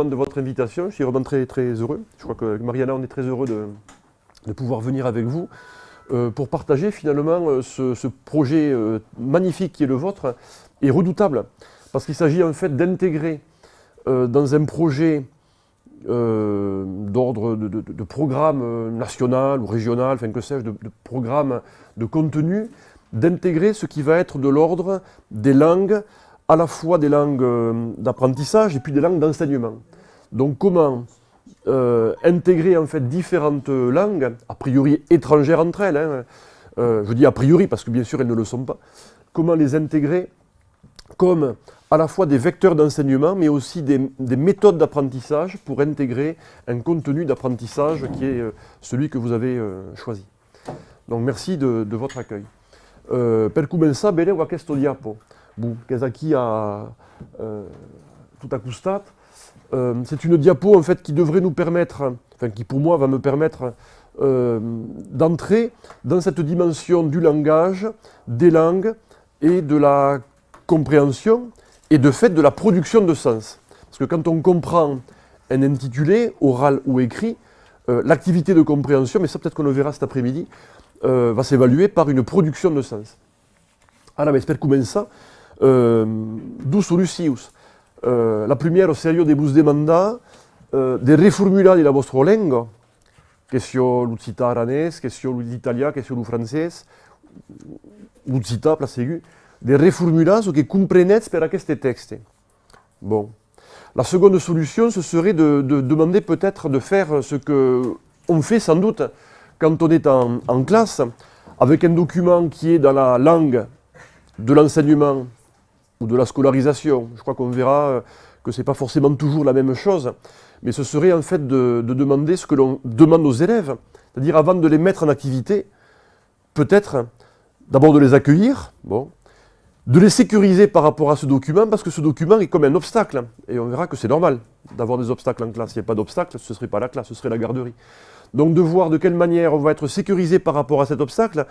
de votre invitation. Je suis vraiment très, très heureux. Je crois que Mariana, on est très heureux de pouvoir venir avec vous pour partager finalement ce projet magnifique qui est le vôtre et redoutable. Parce qu'il s'agit en fait d'intégrer dans un projet d'ordre de programme national ou régional, enfin que sais-je, de programme de contenu, d'intégrer ce qui va être de l'ordre des langues, à la fois des langues d'apprentissage et puis des langues d'enseignement. Donc comment intégrer en fait différentes langues, a priori étrangères entre elles, hein, je dis a priori parce que bien sûr elles ne le sont pas, comment les intégrer comme à la fois des vecteurs d'enseignement mais aussi des méthodes d'apprentissage pour intégrer un contenu d'apprentissage qui est celui que vous avez choisi. Donc merci de votre accueil. Per començar, bene o questo diapo. Qu'est-ce qui a tout accustat. C'est une diapo en fait qui devrait nous permettre, enfin qui pour moi va me permettre d'entrer dans cette dimension du langage, des langues et de la compréhension et de fait de la production de sens. Parce que quand on comprend un intitulé, oral ou écrit, l'activité de compréhension, mais ça peut-être qu'on le verra cet après-midi, va s'évaluer par une production de sens. Alors, per començar, du solucius. La première serio de vos demandar de reformular la vostra lengua, question l'occità aranès, question l'italien, question le français, l'occità, place aiguë, de reformular ce que comprenez per aquest texte. Bon. La seconde solution, ce serait de demander peut-être de faire ce qu'on fait sans doute quand on est en classe, avec un document qui est dans la langue de l'enseignement ou de la scolarisation. Je crois qu'on verra que ce n'est pas forcément toujours la même chose, mais ce serait en fait de demander ce que l'on demande aux élèves, c'est-à-dire avant de les mettre en activité, peut-être d'abord de les accueillir, bon, de les sécuriser par rapport à ce document, parce que ce document est comme un obstacle, et on verra que c'est normal d'avoir des obstacles en classe. S'il n'y a pas d'obstacle, ce ne serait pas la classe, ce serait la garderie. Donc de voir de quelle manière on va être sécurisé par rapport à cet obstacle,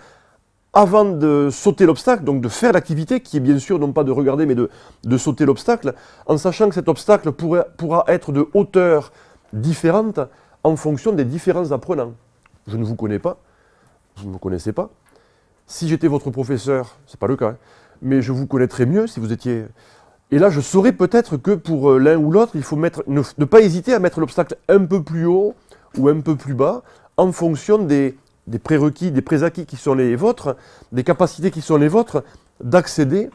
avant de sauter l'obstacle, donc de faire l'activité, qui est bien sûr non pas de regarder, mais de sauter l'obstacle, en sachant que cet obstacle pourra être de hauteur différente en fonction des différents apprenants. Je ne vous connais pas, vous ne me connaissez pas. Si j'étais votre professeur, ce n'est pas le cas, hein, mais je vous connaîtrais mieux si vous étiez... Et là, je saurais peut-être que pour l'un ou l'autre, il faut ne pas hésiter à mettre l'obstacle un peu plus haut ou un peu plus bas, en fonction des prérequis, des préacquis qui sont les vôtres, des capacités qui sont les vôtres, d'accéder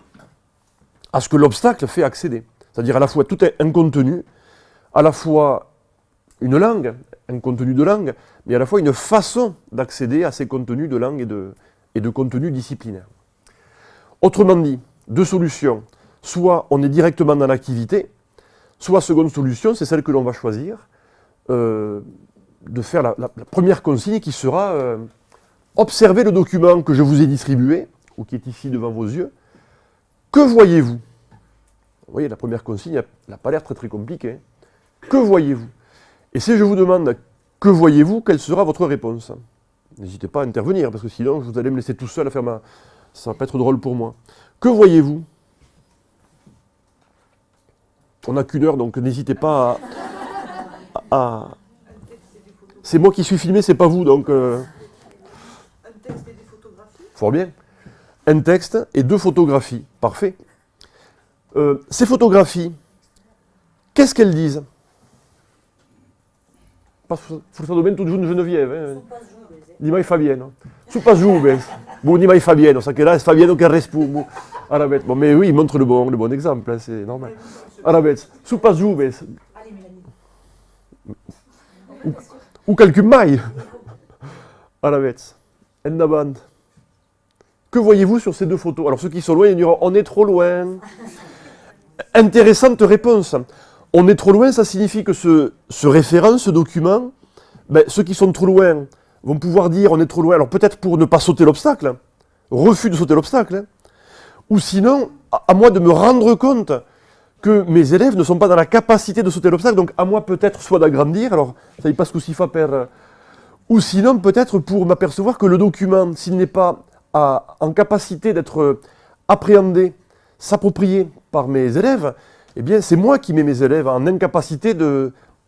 à ce que l'obstacle fait accéder. C'est-à-dire à la fois tout un contenu, à la fois une langue, un contenu de langue, mais à la fois une façon d'accéder à ces contenus de langue et de contenus disciplinaires. Autrement dit, deux solutions. Soit on est directement dans l'activité, soit seconde solution, c'est celle que l'on va choisir, de faire la première consigne qui sera observer le document que je vous ai distribué, ou qui est ici devant vos yeux. Que voyez-vous? Vous voyez, la première consigne, elle n'a pas l'air très très compliquée. Que voyez-vous? Et si je vous demande que voyez-vous, quelle sera votre réponse? N'hésitez pas à intervenir, parce que sinon vous allez me laisser tout seul à faire ça va pas être drôle pour moi. Que voyez-vous? On n'a qu'une heure, donc n'hésitez pas à... C'est moi qui suis filmé, c'est pas vous, donc... Un texte et des photographies. Fort bien. Un texte et deux photographies. Parfait. Ces photographies, qu'est-ce qu'elles disent? Forçado bem tudo junto Geneviève. Di mai Fabiano. Super Jubes. Bon, di mai Fabiano, ça que là, c'est Fabiano qui reste pour vous. Arabet. Bon, mais oui, il montre le bon exemple, hein, c'est normal. Arabet. Super Jubes. Allez, Mélanie. Ou quelques mailles. Arabet. Endaband. Que voyez-vous sur ces deux photos? Alors, ceux qui sont loin, ils diront, on est trop loin. Intéressante réponse. On est trop loin, ça signifie que ce référent, ce document, ben, ceux qui sont trop loin vont pouvoir dire on est trop loin, alors peut-être pour ne pas sauter l'obstacle, refus de sauter l'obstacle, hein, ou sinon, à moi de me rendre compte que mes élèves ne sont pas dans la capacité de sauter l'obstacle, donc à moi peut-être soit d'agrandir, alors ça y passe que s'il faut faire, ou sinon peut-être pour m'apercevoir que le document, s'il n'est pas en capacité d'être appréhendé, s'approprié par mes élèves, eh bien c'est moi qui mets mes élèves en incapacité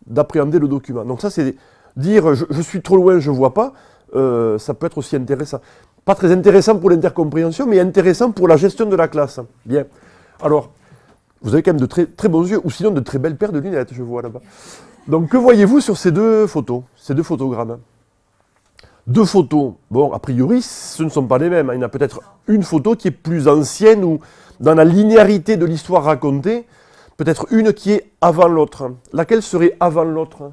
d'appréhender le document. Donc ça c'est dire je suis trop loin, je ne vois pas, ça peut être aussi intéressant. Pas très intéressant pour l'intercompréhension, mais intéressant pour la gestion de la classe. Bien. Alors, vous avez quand même de très, très bons yeux, ou sinon de très belles paires de lunettes, je vois là-bas. Donc que voyez-vous sur ces deux photos, ces deux photogrammes? Deux photos, bon, a priori, ce ne sont pas les mêmes. Il y en a peut-être une photo qui est plus ancienne, ou dans la linéarité de l'histoire racontée, peut-être une qui est avant l'autre. Laquelle serait avant l'autre?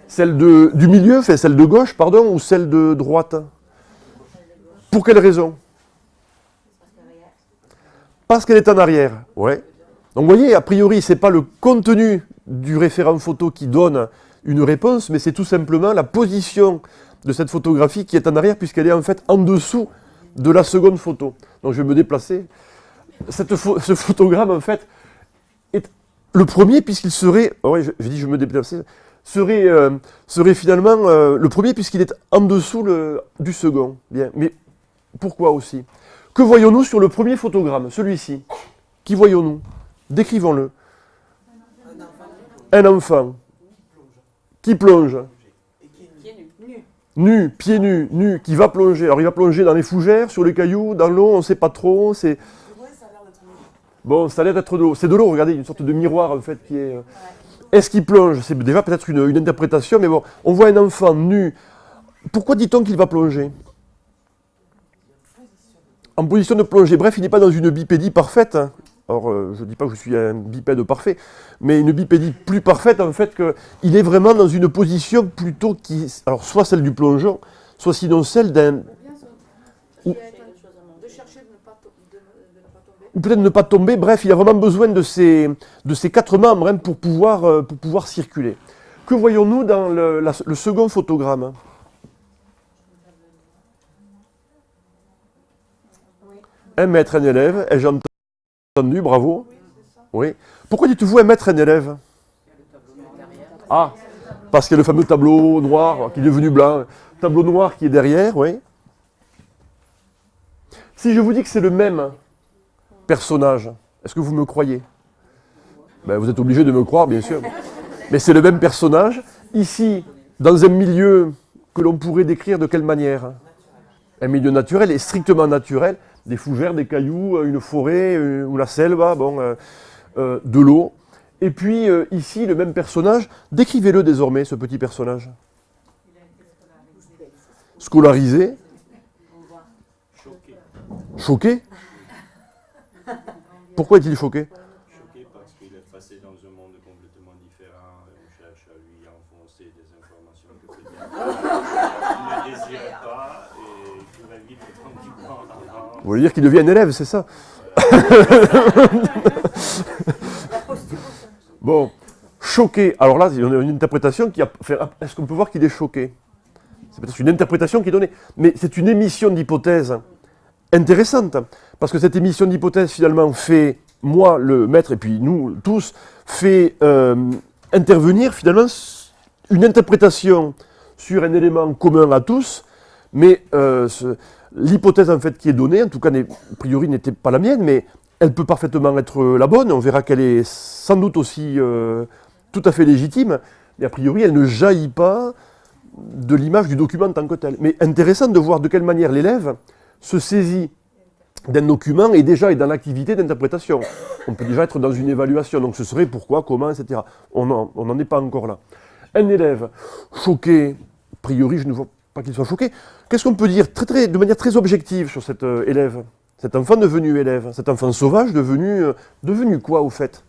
Celle du milieu, enfin celle de gauche, pardon, ou celle de droite? Pour quelle raison? Parce qu'elle est en arrière, ouais. Donc vous voyez, a priori, ce n'est pas le contenu du référent photo qui donne une réponse, mais c'est tout simplement la position de cette photographie qui est en arrière, puisqu'elle est en fait en dessous de la seconde photo. Donc je vais me déplacer. Ce photogramme, en fait, est le premier, puisqu'il serait... Oh ouais, j'ai dit je me déplacer. Serait finalement le premier, puisqu'il est en dessous du second. Bien. Mais pourquoi aussi? Que voyons-nous sur le premier photogramme, celui-ci? Qui voyons-nous? Décrivons-le. Un enfant. Qui plonge? Nu, pieds nus, nu, qui va plonger. Alors il va plonger dans les fougères, sur les cailloux, dans l'eau, on ne sait pas trop. Bon, ça a l'air d'être de l'eau. C'est de l'eau, regardez, une sorte de miroir en fait qui est... Est-ce qu'il plonge? C'est déjà peut-être une interprétation, mais bon, on voit un enfant nu. Pourquoi dit-on qu'il va plonger? En position de plongée. Bref, il n'est pas dans une bipédie parfaite. Alors, je ne dis pas que je suis un bipède parfait, mais une bipédie plus parfaite, en fait, qu'il est vraiment dans une position plutôt qui... Alors, soit celle du plongeon, soit sinon celle d'un... Ou peut-être ne pas tomber. Bref, il a vraiment besoin de ces quatre membres pour pouvoir circuler. Que voyons-nous dans le second photogramme? Un maître, un élève. Ai-je entendu? Bravo. Oui. Pourquoi dites-vous un maître, un élève? Ah, parce qu'il y a le fameux tableau noir qui est devenu blanc. Tableau noir qui est derrière, oui. Si je vous dis que c'est le même personnage, est-ce que vous me croyez? Ben, vous êtes obligé de me croire, bien sûr. Mais c'est le même personnage, ici, dans un milieu que l'on pourrait décrire de quelle manière? Un milieu naturel et strictement naturel. Des fougères, des cailloux, une forêt, ou la selva, bon, de l'eau. Et puis, ici, le même personnage. Décrivez-le désormais, ce petit personnage. Scolarisé. Choqué. Pourquoi est-il choqué? Choqué parce qu'il est passé dans un monde complètement différent et on cherche à lui enfoncer des informations que peut-être il ne désirait pas et il pourrait vivre tranquillement dans. Vous voulez dire qu'il devient un élève, c'est ça? Bon, choqué. Alors là, il y a une interprétation qui a... Est-ce qu'on peut voir qu'il est choqué? C'est peut-être une interprétation qui est donnée. Mais c'est une émission d'hypothèse intéressante. Parce que cette émission d'hypothèse, finalement, fait, moi, le maître, et puis nous tous, fait intervenir, finalement, une interprétation sur un élément commun à tous, mais l'hypothèse, en fait, qui est donnée, en tout cas, a priori, n'était pas la mienne, mais elle peut parfaitement être la bonne. On verra qu'elle est sans doute aussi tout à fait légitime, mais a priori, elle ne jaillit pas de l'image du document en tant que tel. Mais intéressant de voir de quelle manière l'élève se saisit d'un document et déjà est dans l'activité d'interprétation. On peut déjà être dans une évaluation, donc ce serait pourquoi, comment, etc. On n'en est pas encore là. Un élève choqué, a priori, je ne vois pas qu'il soit choqué. Qu'est-ce qu'on peut dire de manière très objective sur cet élève? Cet enfant devenu élève, cet enfant sauvage devenu quoi au fait?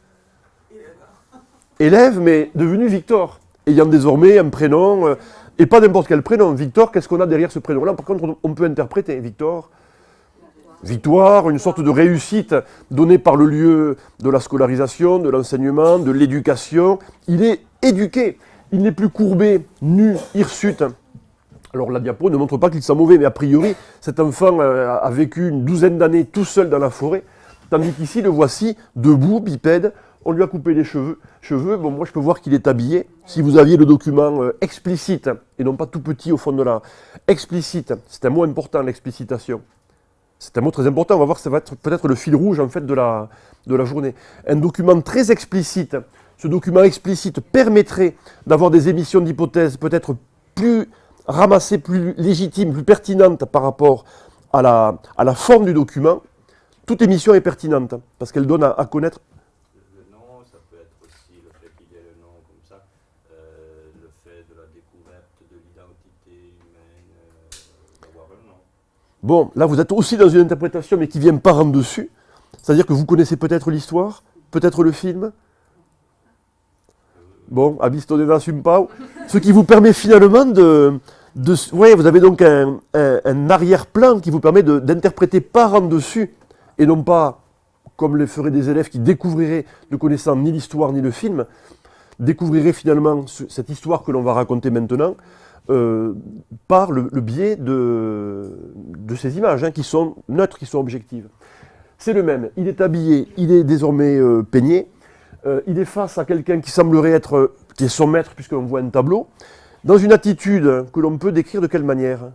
Élève, mais devenu Victor, ayant désormais un prénom, et pas n'importe quel prénom. Victor, qu'est-ce qu'on a derrière ce prénom-là? Par contre, on peut interpréter Victor. Victoire, une sorte de réussite donnée par le lieu de la scolarisation, de l'enseignement, de l'éducation. Il est éduqué, il n'est plus courbé, nu, hirsute. Alors la diapo ne montre pas qu'il soit mauvais, mais a priori, cet enfant a vécu une douzaine d'années tout seul dans la forêt, tandis qu'ici, le voici, debout, bipède, on lui a coupé les cheveux. Bon, moi je peux voir qu'il est habillé. Si vous aviez le document explicite, et non pas tout petit au fond de la... Explicite, c'est un mot important, l'explicitation. C'est un mot très important, on va voir que ça va être peut-être le fil rouge en fait de la journée. Un document très explicite, ce document explicite permettrait d'avoir des émissions d'hypothèses peut-être plus ramassées, plus légitimes, plus pertinentes par rapport à la forme du document. Toute émission est pertinente parce qu'elle donne à connaître. Le nom, ça peut être aussi le fait qu'il y ait le nom comme ça, le fait de la découverte de l'identité humaine, d'avoir un nom. Bon, là vous êtes aussi dans une interprétation mais qui vient par en dessus. C'est-à-dire que vous connaissez peut-être l'histoire, peut-être le film. Bon, Abistone n'assume pas. Ce qui vous permet finalement ouais, vous avez donc un arrière-plan qui vous permet d'interpréter par en dessus, et non pas comme le feraient des élèves qui découvriraient, ne connaissant ni l'histoire ni le film, découvriraient finalement cette histoire que l'on va raconter maintenant par le biais de ces images qui sont neutres, qui sont objectives. C'est le même, il est habillé, il est désormais peigné, il est face à quelqu'un qui semblerait être, qui est son maître puisqu'on voit un tableau, dans une attitude que l'on peut décrire de quelle manière?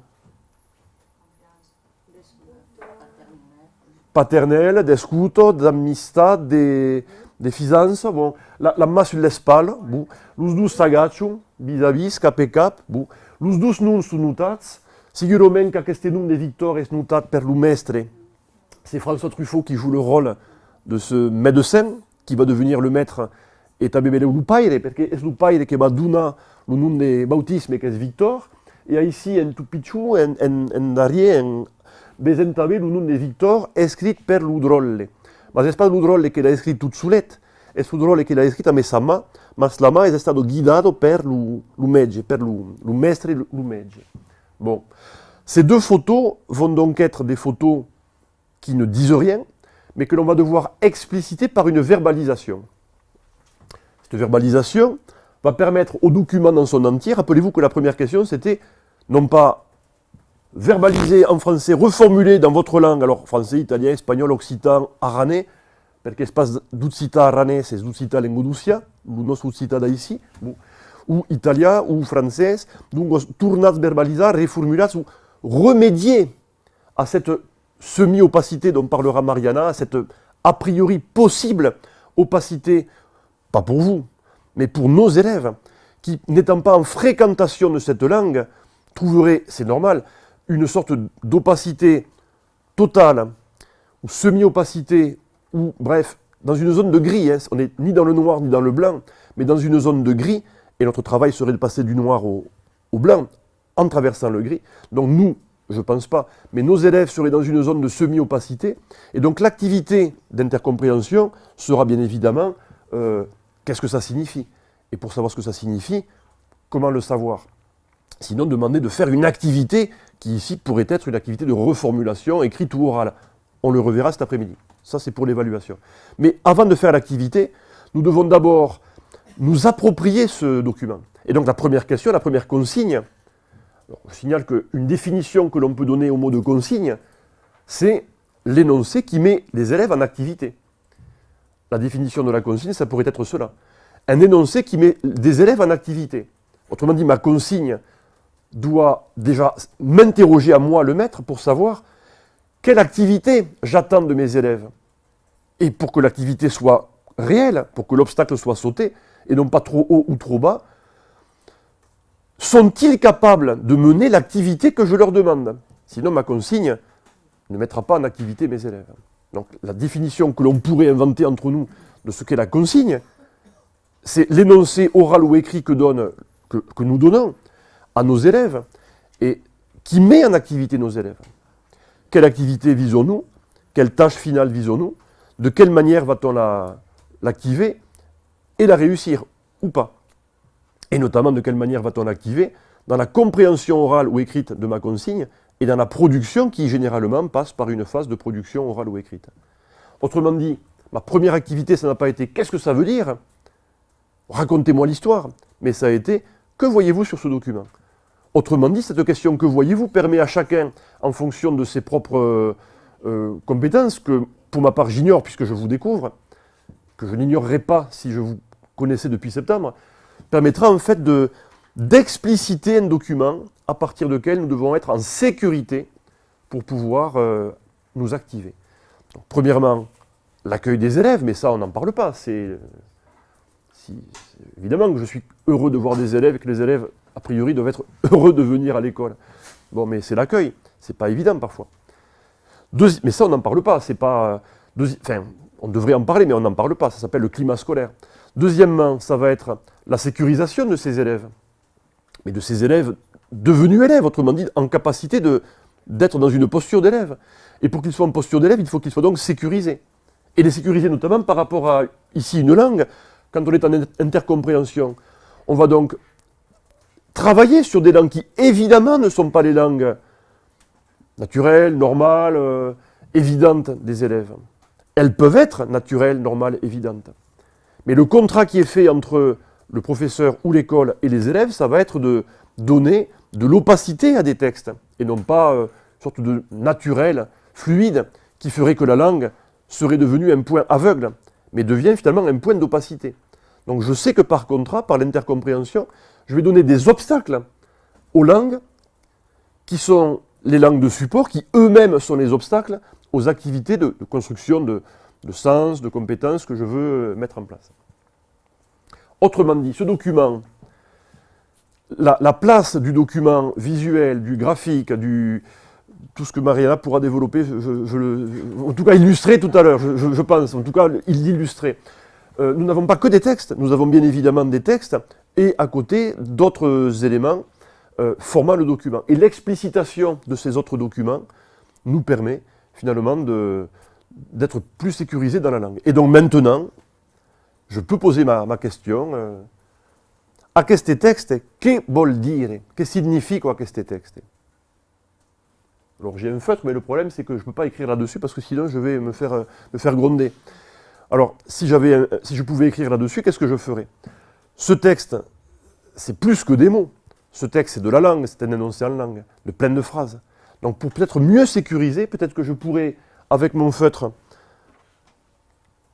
Paternelle, d'escuto, d'amistad, de fidanza. Bon, la main sur l'espalda. Bon. Los dos s'agachano, vis-à-vis, cap e cap. Bon. Los dos non sont notats. Sicurament qu'aquest nom de Victor est notat per lo mestre. C'est François Truffaut qui joue le rôle de ce médecin qui va devenir le maître et també le paire, parce que c'est le paire qui va donner le nom de bautisme qui est Victor. Et ici, un tout pichou, en arrière, besoin també le nom de Victor écrit per l'udrolle. Mais c'est pas l'udrolle qui l'a écrit tout soulet, c'est l'udrolle qui l'a écrit avec sa main, mais la main est stato guidado per le medge, per le mestre et le medge. Bon, ces deux photos vont donc être des photos qui ne disent rien, mais que l'on va devoir expliciter par une verbalisation. Cette verbalisation va permettre au document dans son entier, rappelez-vous que la première question c'était non pas verbaliser en français, reformuler dans votre langue, alors français, italien, espagnol, occitan, aranais, perché space d'uccita aranais, c'est d'uccita lengodusia, l'unos uccita da ici, ou italien, ou français, donc tournats verbalisar, reformulas, ou remédier à cette semi-opacité dont parlera Mariana, à cette a priori possible opacité, pas pour vous, mais pour nos élèves, qui n'étant pas en fréquentation de cette langue, trouveraient, c'est normal, une sorte d'opacité totale, ou semi-opacité, ou bref, dans une zone de gris. Hein. On n'est ni dans le noir ni dans le blanc, mais dans une zone de gris, et notre travail serait de passer du noir au blanc, en traversant le gris. Donc nous, je ne pense pas, mais nos élèves seraient dans une zone de semi-opacité, et donc l'activité d'intercompréhension sera bien évidemment, qu'est-ce que ça signifie? Et pour savoir ce que ça signifie, comment le savoir? Sinon, demander de faire une activité qui ici pourrait être une activité de reformulation écrite ou orale. On le reverra cet après-midi. Ça, c'est pour l'évaluation. Mais avant de faire l'activité, nous devons d'abord nous approprier ce document. Et donc la première question, la première consigne, alors, je signale qu'une définition que l'on peut donner au mot de consigne, c'est l'énoncé qui met les élèves en activité. La définition de la consigne, ça pourrait être cela. Un énoncé qui met des élèves en activité. Autrement dit, ma consigne doit déjà m'interroger à moi, le maître, pour savoir quelle activité j'attends de mes élèves. Et pour que l'activité soit réelle, pour que l'obstacle soit sauté, et non pas trop haut ou trop bas, sont-ils capables de mener l'activité que je leur demande? Sinon, ma consigne ne mettra pas en activité mes élèves. Donc, la définition que l'on pourrait inventer entre nous de ce qu'est la consigne, c'est l'énoncé oral ou écrit que nous donnons à nos élèves et qui met en activité nos élèves. Quelle activité visons-nous? Quelle tâche finale visons-nous? De quelle manière va-t-on l'activer et la réussir ou pas? Et notamment, de quelle manière va-t-on l'activer dans la compréhension orale ou écrite de ma consigne et dans la production qui, généralement, passe par une phase de production orale ou écrite. Autrement dit, ma première activité, ça n'a pas été « qu'est-ce que ça veut dire ?» Racontez-moi l'histoire. Mais ça a été « que voyez-vous sur ce document ?» Autrement dit, cette question « que voyez-vous » permet à chacun, en fonction de ses propres compétences, que pour ma part j'ignore puisque je vous découvre, que je n'ignorerai pas si je vous connaissais depuis septembre, permettra en fait d'expliciter un document à partir duquel nous devons être en sécurité pour pouvoir nous activer. Donc, premièrement, l'accueil des élèves, mais ça, on n'en parle pas. Évidemment que je suis heureux de voir des élèves et que les élèves, a priori, doivent être heureux de venir à l'école. Bon, mais c'est l'accueil. C'est pas évident parfois. Mais ça, on n'en parle pas. C'est pas... on devrait en parler, mais on n'en parle pas. Ça s'appelle le climat scolaire. Deuxièmement, ça va être la sécurisation de ces élèves. Mais de ces élèves devenus élèves, autrement dit, en capacité d'être dans une posture d'élève. Et pour qu'ils soient en posture d'élève, il faut qu'ils soient donc sécurisés. Et les sécuriser notamment par rapport à, ici, une langue. Quand on est en intercompréhension, on va donc travailler sur des langues qui, évidemment, ne sont pas les langues naturelles, normales, évidentes des élèves. Elles peuvent être naturelles, normales, évidentes. Mais le contrat qui est fait entre le professeur ou l'école et les élèves, ça va être de donner de l'opacité à des textes, et non pas une sorte de naturel, fluide, qui ferait que la langue serait devenue un point aveugle, mais devient finalement un point d'opacité. Donc je sais que par contrat, par l'intercompréhension, je vais donner des obstacles aux langues qui sont les langues de support, qui eux-mêmes sont les obstacles aux activités de construction de sens, de compétences que je veux mettre en place. Autrement dit, ce document, la place du document visuel, du graphique, tout ce que Mariana pourra développer, en tout cas illustrer tout à l'heure, je pense, en tout cas il l'illustrer. Nous n'avons pas que des textes, nous avons bien évidemment des textes, et à côté d'autres éléments formant le document. Et l'explicitation de ces autres documents nous permet finalement d'être plus sécurisés dans la langue. Et donc maintenant, je peux poser ma question. A questi texti, che vuol dire? Que signifie quoi questi texti? Alors j'ai un feutre, mais le problème c'est que je ne peux pas écrire là-dessus parce que sinon je vais me faire gronder. Alors si je pouvais écrire là-dessus, qu'est-ce que je ferais? Ce texte, c'est plus que des mots. Ce texte, c'est de la langue, c'est un énoncé en langue, de plein de phrases. Donc pour peut-être mieux sécuriser, peut-être que je pourrais, avec mon feutre,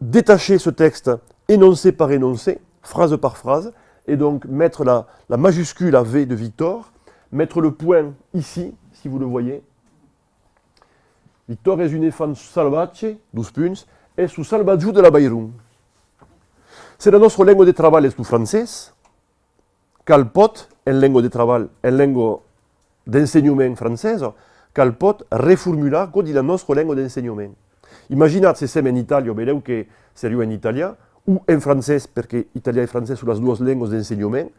détacher ce texte énoncé par énoncé, phrase par phrase, et donc mettre la majuscule à V de Victor, mettre le point ici, si vous le voyez. Victor es un enfant salvatge, 12 punts, et su salvatge de la Bayrou. C'est la nostra lingua de treball és tu francès, cal pot, en lingua de treball, en lingua d'enseignement francès, cal pot reformular codi la nostra lingua d'enseignement. Immaginate se sem in Italia, vedeu che seriu in Italia, o en francès, perché italià e francès sono le due lingue d'enseignement.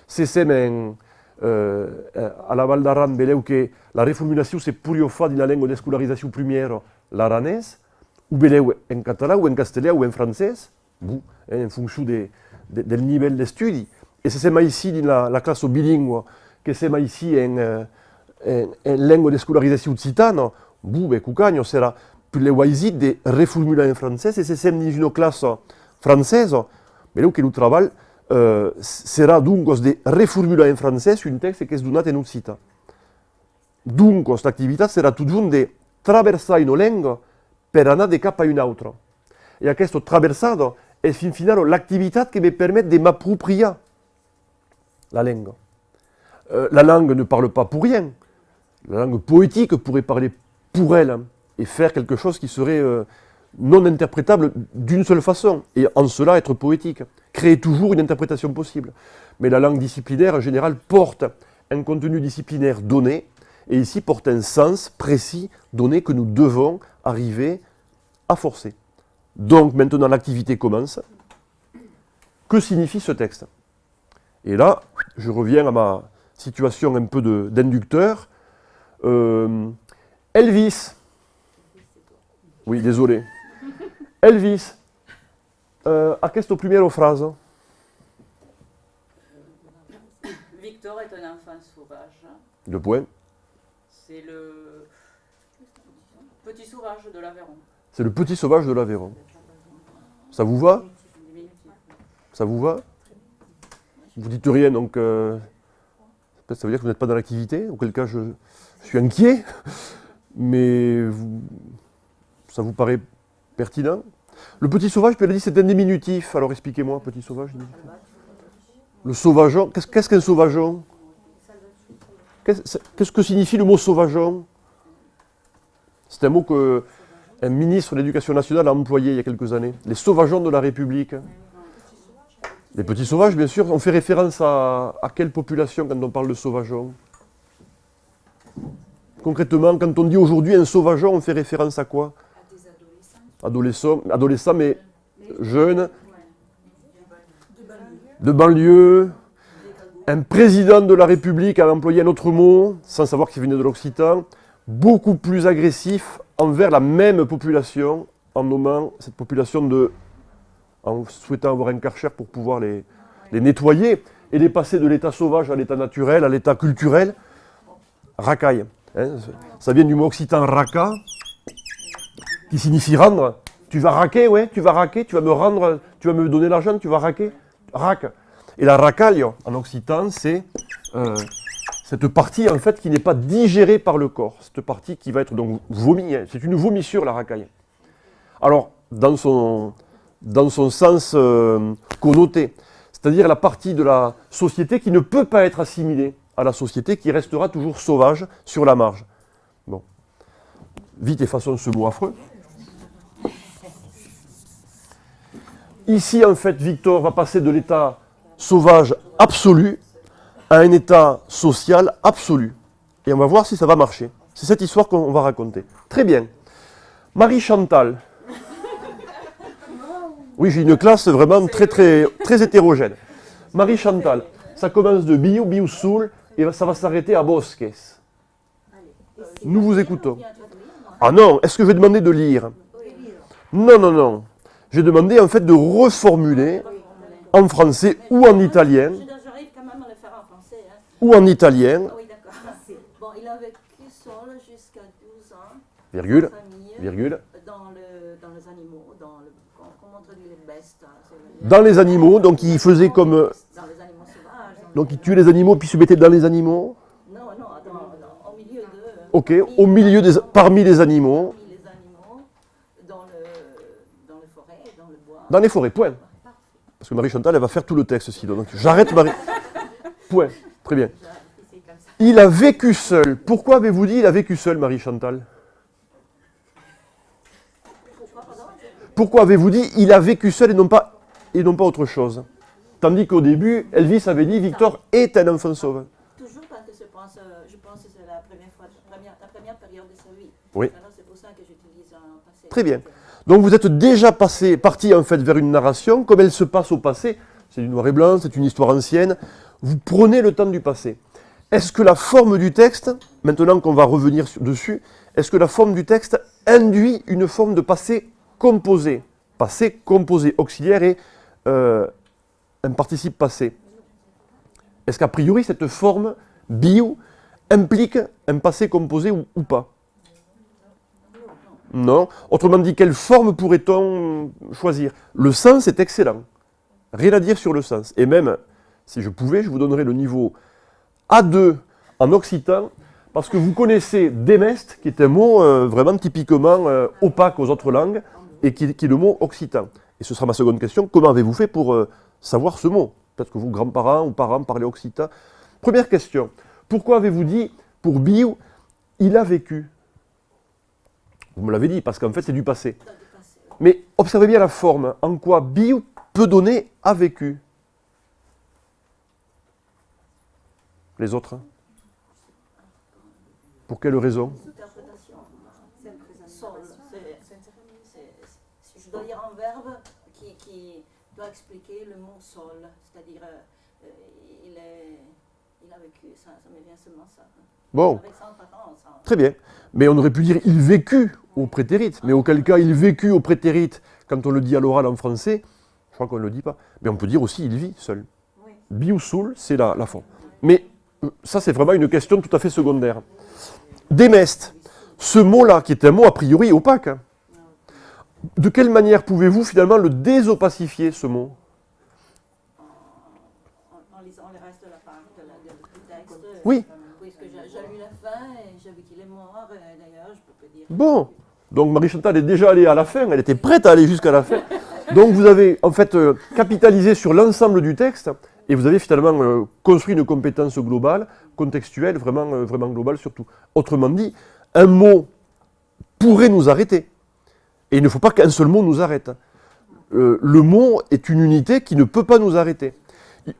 Se sem a la Val d'Aran, vedeu che la reformulació se podria fare dina lingua d'escolarització primera, l'aranès, o vedeu en català, o en castellà, o en francès, en funció del nivell d'estudi. E se sem ici dina la classe bilingua, che sem ici en lingua d'escolarització occitana, cucagno sarà più le waisit de reformular en francès, e se sem dins una classe francesa, vedeu que el treball serà donc de reformular en francès un text que és donat en occità. Donc, l'activitat serà tot junt de traversar una lengua per anar de cap a una altra. E aquesta traversada és fin final l'activitat que me permet de m'appropriar la langue. La langue ne parle pas pour rien. La langue poétique pourrait parler pour elle et faire quelque chose qui serait non interprétable d'une seule façon, et en cela être poétique. Créer toujours une interprétation possible. Mais la langue disciplinaire, en général, porte un contenu disciplinaire donné, et ici porte un sens précis donné que nous devons arriver à forcer. Donc maintenant l'activité commence. Que signifie ce texte? Et là, je reviens à ma situation un peu d'inducteur. Elvis. Oui, désolé. Elvis, a questa prima frase? Victor est un enfant sauvage. Le point. C'est le petit sauvage de l'Aveyron. C'est le petit sauvage de l'Aveyron. Ça vous va? Ça vous va? Vous dites rien, donc ça veut dire que vous n'êtes pas dans l'activité, auquel cas je suis inquiet, mais ça vous paraît pertinent? Le petit sauvage, puis elle a dit c'est un diminutif, alors expliquez-moi, petit sauvage. Le sauvageon, qu'est-ce qu'un sauvageon? Qu'est-ce que signifie le mot sauvageon? C'est un mot qu'un ministre de l'Éducation nationale a employé il y a quelques années. Les sauvageons de la République. Les petits sauvages, bien sûr. On fait référence à quelle population quand on parle de sauvageons? Concrètement, quand on dit aujourd'hui un sauvageon, on fait référence à quoi? À des adolescents. Adolescents, mais jeunes, de banlieue. Un président de la République a employé un autre mot, sans savoir qu'il venait de l'occitan, beaucoup plus agressif envers la même population, en nommant cette population en souhaitant avoir un karcher pour pouvoir les nettoyer et les passer de l'état sauvage à l'état naturel, à l'état culturel. Racaille. Hein, ça vient du mot occitan raka, qui signifie rendre. Tu vas raquer, ouais, tu vas raquer, tu vas me rendre, tu vas me donner l'argent, tu vas raquer. Raque. Et la racaille, en occitan, c'est cette partie en fait qui n'est pas digérée par le corps. Cette partie qui va être donc vomi. Hein. C'est une vomissure, la racaille. Alors, dans son sens connoté, c'est-à-dire la partie de la société qui ne peut pas être assimilée à la société, qui restera toujours sauvage sur la marge. Bon. Vite effaçons ce mot affreux. Ici, en fait, Victor va passer de l'état sauvage absolu à un état social absolu. Et on va voir si ça va marcher. C'est cette histoire qu'on va raconter. Très bien. Marie Chantal. Oui, j'ai une classe vraiment très, très, très hétérogène. Marie Chantal, ça commence de Biou, Biou Soul, et ça va s'arrêter à Bosques. Nous vous écoutons. Ah non, est-ce que je vais demander de lire? Non, non, non. J'ai demandé en fait de reformuler en français ou en italien. J'arrive quand même à le faire en français. Hein. Ou en italien. Ah oui, d'accord. Bon, il a vécu seul jusqu'à 12 ans. Virgule. Famille, Virgule. dans les animaux, comment on traduit les bestes. Hein, Dans les animaux, donc il faisait comme. Dans les animaux sauvages. Donc il tuait les animaux puis se mettait dans les animaux. Non, au milieu de. Ok, au milieu parmi les animaux. Parmi les animaux, dans les forêts, dans le bois. Dans les forêts, point. Parce que Marie Chantal, elle va faire tout le texte sinon. Donc j'arrête Marie. Point. Très bien. Il a vécu seul. Pourquoi avez-vous dit il a vécu seul, Marie Chantal? Pourquoi avez-vous dit il a vécu seul et non pas autre chose? Tandis qu'au début, Elvis avait dit Victor est un enfant sauvage. Toujours parce que je pense que c'est la première période de sa vie. Oui. Alors c'est pour ça que j'utilise un passé. Très bien. Donc vous êtes déjà parti en fait vers une narration, comme elle se passe au passé. C'est du noir et blanc, c'est une histoire ancienne. Vous prenez le temps du passé. Est-ce que la forme du texte, maintenant qu'on va revenir dessus, est-ce que la forme du texte induit une forme de passé composé? Passé composé, auxiliaire et un participe passé. Est-ce qu'a priori cette forme bio implique un passé composé ou pas? Non. Autrement dit, quelle forme pourrait-on choisir? Le sens est excellent. Rien à dire sur le sens. Et même, si je pouvais, je vous donnerais le niveau A2 en occitan, parce que vous connaissez démeste, qui est un mot vraiment typiquement opaque aux autres langues, et qui est le mot occitan. Et ce sera ma seconde question. Comment avez-vous fait pour savoir ce mot? Peut-être que vos grands-parents ou parents parlaient occitan. Première question. Pourquoi avez-vous dit, pour Biou, il a vécu? Vous me l'avez dit, parce qu'en fait, c'est du passé. Mais observez bien la forme. En quoi Biou peut donner a vécu? Les autres? Pour quelle raison? Interprétation. Je dois dire un verbe qui doit expliquer le mot sol. C'est-à-dire, il a vécu, ça me vient seulement ça. Bon. Avec ça, ça. Très bien. Mais on aurait pu dire il vécut au prétérite. Mais auquel cas, il vécut au prétérite, quand on le dit à l'oral en français, je crois qu'on ne le dit pas. Mais on peut dire aussi il vit seul. Oui. Bi ou soul, c'est la forme. Mais ça, c'est vraiment une question tout à fait secondaire. Démeste, ce mot-là, qui est un mot a priori opaque, hein, de quelle manière pouvez-vous finalement le désopacifier, ce mot? En lisant le reste de la part du texte. Oui. Puisque j'ai lu la fin et j'ai vu qu'il est mort, d'ailleurs, je peux dire. Bon, donc Marie-Chantal est déjà allée à la fin, elle était prête à aller jusqu'à la fin. Donc vous avez en fait capitalisé sur l'ensemble du texte et vous avez finalement construit une compétence globale, contextuelle, vraiment globale surtout. Autrement dit, un mot pourrait nous arrêter. Et il ne faut pas qu'un seul mot nous arrête. Le mot est une unité qui ne peut pas nous arrêter.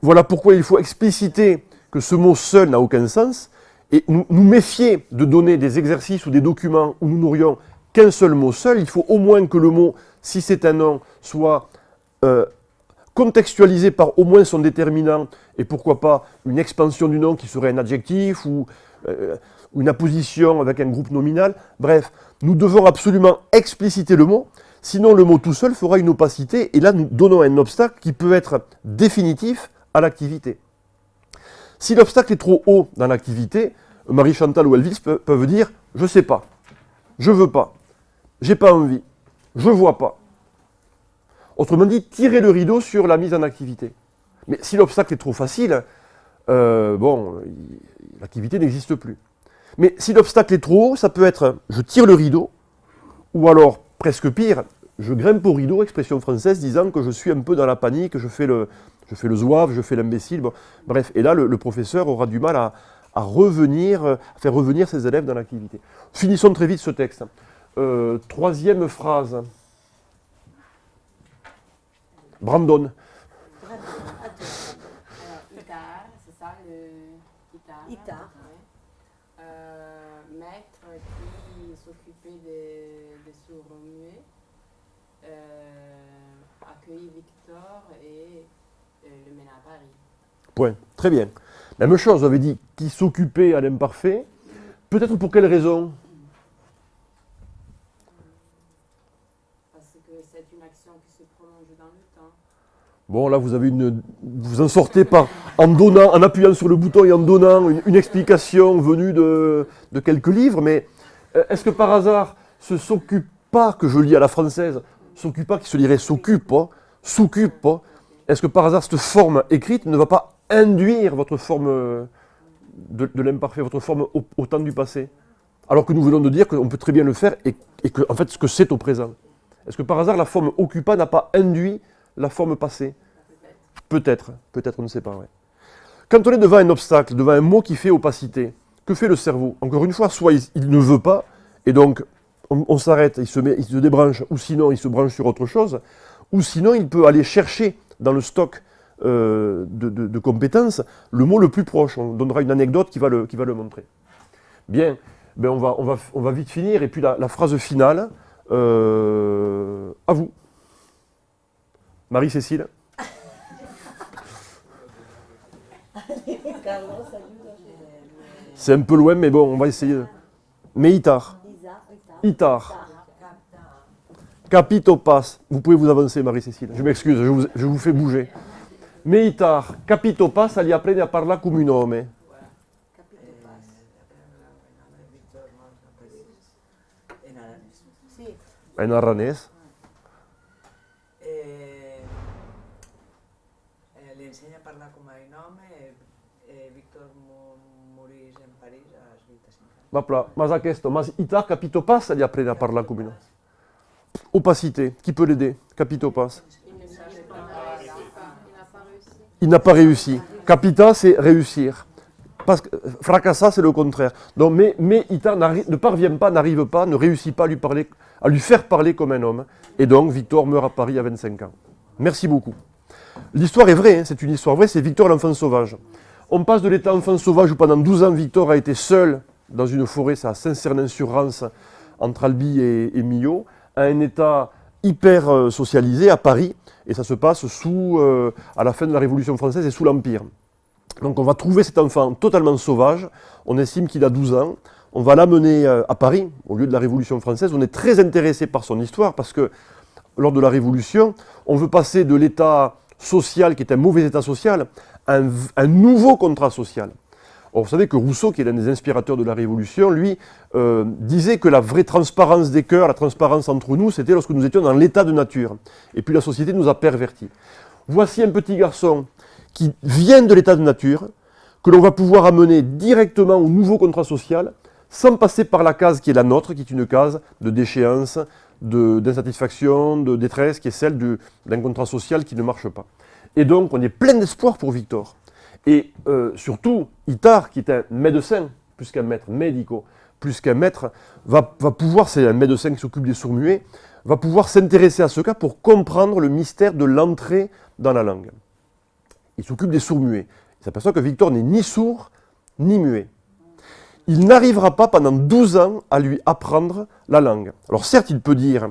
Voilà pourquoi il faut expliciter que ce mot seul n'a aucun sens et nous méfier de donner des exercices ou des documents où nous n'aurions qu'un seul mot seul. Il faut au moins que le mot, si c'est un nom, soit contextualisé par au moins son déterminant et pourquoi pas une expansion du nom qui serait un adjectif ou une apposition avec un groupe nominal. Bref, nous devons absolument expliciter le mot, sinon le mot tout seul fera une opacité et là nous donnons un obstacle qui peut être définitif à l'activité. Si l'obstacle est trop haut dans l'activité, Marie-Chantal ou Elvis peuvent dire « je ne sais pas, je ne veux pas, j'ai pas envie, je ne vois pas ». Autrement dit, tirer le rideau sur la mise en activité. Mais si l'obstacle est trop facile, l'activité n'existe plus. Mais si l'obstacle est trop haut, ça peut être je tire le rideau, ou alors, presque pire, je grimpe au rideau, expression française, disant que je suis un peu dans la panique, je fais le zouave, je fais l'imbécile. Bon, bref, et là, le professeur aura du mal à faire revenir ses élèves dans l'activité. Finissons très vite ce texte. Troisième phrase. Brandon. Alors, Itar, c'est ça le Itar. Itar. Ouais. Maître qui s'occupait des sourds-muets, accueillit Victor et le mène à Paris. Point. Très bien. Même chose, on avait dit qui s'occupait à l'imparfait. Peut-être pour quelle raison? Parce que c'est une action qui se prolonge dans le temps. Bon, là, vous en sortez en appuyant sur le bouton et en donnant une explication venue de quelques livres, mais est-ce que par hasard, ce s'occupe pas, que je lis à la française, s'occupe pas, qui se lirait s'occupe pas, s'occupe pas, est-ce que par hasard, cette forme écrite ne va pas induire votre forme de l'imparfait, votre forme au temps du passé? Alors que nous venons de dire qu'on peut très bien le faire et que, en fait, ce que c'est au présent. Est-ce que par hasard, la forme occupa n'a pas induit la forme passée? Peut-être, on ne sait pas. Ouais. Quand on est devant un obstacle, devant un mot qui fait opacité, que fait le cerveau? Encore une fois, soit il ne veut pas, et donc on s'arrête, il se débranche, ou sinon il se branche sur autre chose, ou sinon il peut aller chercher dans le stock de compétences le mot le plus proche. On donnera une anecdote qui va le montrer. Bien, ben on va vite finir, et puis la phrase finale, à vous. Marie-Cécile. C'est un peu loin, mais bon, on va essayer. Mais Itar. Capito pas. Vous pouvez vous avancer, Marie-Cécile. Je m'excuse, je vous fais bouger. Mais Itar, capito pas, agli apprende a parlare come un nome. En aranès. Le insegna a parlar com a nome e Víctor morís en París als 25 anys. Voilà. Mas Itar capito pas, agli apprende a parlare come un nome. Opacité, qui peut l'aider? Capito pas. Il n'a pas réussi. Capita, c'est réussir. Parce que fracassa, c'est le contraire. Donc, mais Itar ne parvient pas, n'arrive pas, ne réussit pas à lui faire parler comme un homme. Et donc, Victor meurt à Paris à 25 ans. Merci beaucoup. L'histoire est vraie, hein, c'est une histoire vraie, c'est Victor l'enfant sauvage. On passe de l'état enfant sauvage où pendant 12 ans, Victor a été seul dans une forêt, c'est à Saint-Cernin-sur-Rance, entre Albi et Millau, à un état hyper socialisé à Paris, et ça se passe à la fin de la Révolution française et sous l'Empire. Donc on va trouver cet enfant totalement sauvage, on estime qu'il a 12 ans, on va l'amener à Paris, au lieu de la Révolution française. On est très intéressé par son histoire, parce que lors de la Révolution, on veut passer de l'état social, qui est un mauvais état social, à un nouveau contrat social. Or, vous savez que Rousseau, qui est l'un des inspirateurs de la Révolution, lui, disait que la vraie transparence des cœurs, la transparence entre nous, c'était lorsque nous étions dans l'état de nature. Et puis la société nous a pervertis. Voici un petit garçon qui vient de l'état de nature, que l'on va pouvoir amener directement au nouveau contrat social, sans passer par la case qui est la nôtre, qui est une case de déchéance, d'insatisfaction, de détresse, qui est celle d'un contrat social qui ne marche pas. Et donc, on est plein d'espoir pour Victor. Et surtout, Itar, qui est un médecin, plus qu'un maître, médico, plus qu'un maître, va pouvoir, c'est un médecin qui s'occupe des sourds-muets, va pouvoir s'intéresser à ce cas pour comprendre le mystère de l'entrée dans la langue. Il s'occupe des sourds-muets. Il s'aperçoit que Victor n'est ni sourd, ni muet. Il n'arrivera pas pendant 12 ans à lui apprendre la langue. Alors certes, il peut dire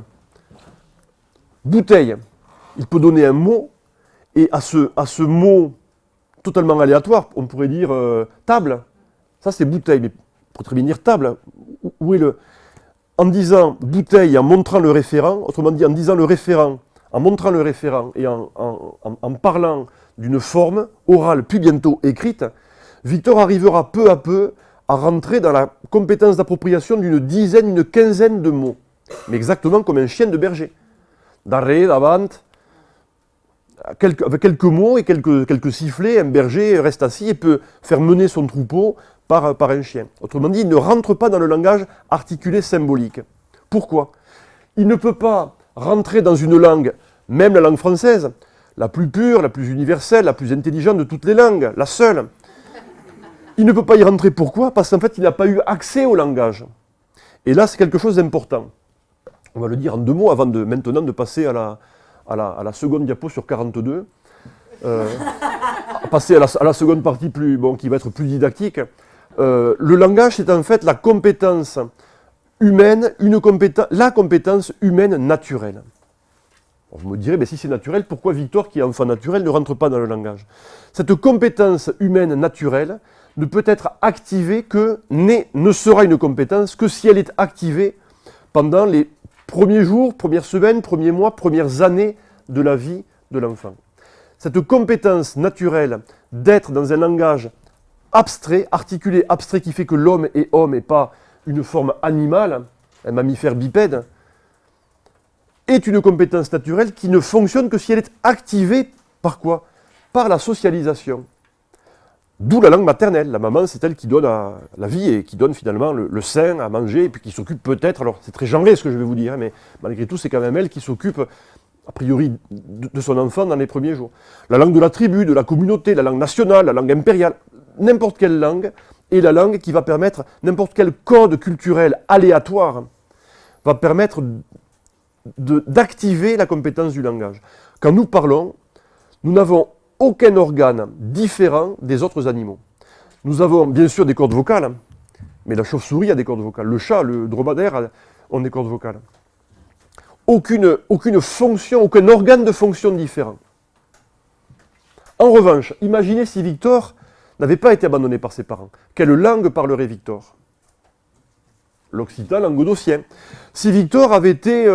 bouteille, il peut donner un mot, et à ce mot totalement aléatoire, on pourrait dire table. Ça c'est bouteille, mais pour très bien dire table, où est le... En disant bouteille, en montrant le référent, autrement dit en disant le référent, en montrant le référent et en parlant d'une forme orale puis bientôt écrite, Victor arrivera peu à peu à rentrer dans la compétence d'appropriation d'une dizaine, une quinzaine de mots. Mais exactement comme un chien de berger. D'arrêt, d'avant, avec quelques mots et quelques sifflets, un berger reste assis et peut faire mener son troupeau par un chien. Autrement dit, il ne rentre pas dans le langage articulé symbolique. Pourquoi? Il ne peut pas rentrer dans une langue, même la langue française, la plus pure, la plus universelle, la plus intelligente de toutes les langues, la seule. Il ne peut pas y rentrer, pourquoi? Parce qu'en fait, il n'a pas eu accès au langage. Et là, c'est quelque chose d'important. On va le dire en 2 mots avant maintenant de passer à la seconde diapo sur 42. Passer à la seconde partie qui va être plus didactique. Le langage, c'est en fait la compétence humaine, la compétence humaine naturelle. Alors, vous me direz, mais si c'est naturel, pourquoi Victor, qui est enfant naturel, ne rentre pas dans le langage? Cette compétence humaine naturelle ne peut être activée ne sera une compétence que si elle est activée pendant les premiers jours, premières semaines, premiers mois, premières années de la vie de l'enfant. Cette compétence naturelle d'être dans un langage abstrait, articulé, abstrait, qui fait que l'homme est homme et pas une forme animale, un mammifère bipède, est une compétence naturelle qui ne fonctionne que si elle est activée par quoi? Par la socialisation. D'où la langue maternelle. La maman, c'est elle qui donne la vie et qui donne finalement le sein à manger et puis qui s'occupe peut-être, alors c'est très genré ce que je vais vous dire, mais malgré tout, c'est quand même elle qui s'occupe, a priori, de son enfant dans les premiers jours. La langue de la tribu, de la communauté, la langue nationale, la langue impériale, n'importe quelle langue est la langue qui va permettre, n'importe quel code culturel aléatoire va permettre d'activer la compétence du langage. Quand nous parlons, nous n'avons aucun organe différent des autres animaux. Nous avons bien sûr des cordes vocales, mais la chauve-souris a des cordes vocales, le chat, le dromadaire ont des cordes vocales. Aucune fonction, aucun organe de fonction différent. En revanche, imaginez si Victor n'avait pas été abandonné par ses parents. Quelle langue parlerait Victor? L'occitan languedocien. Si Victor avait été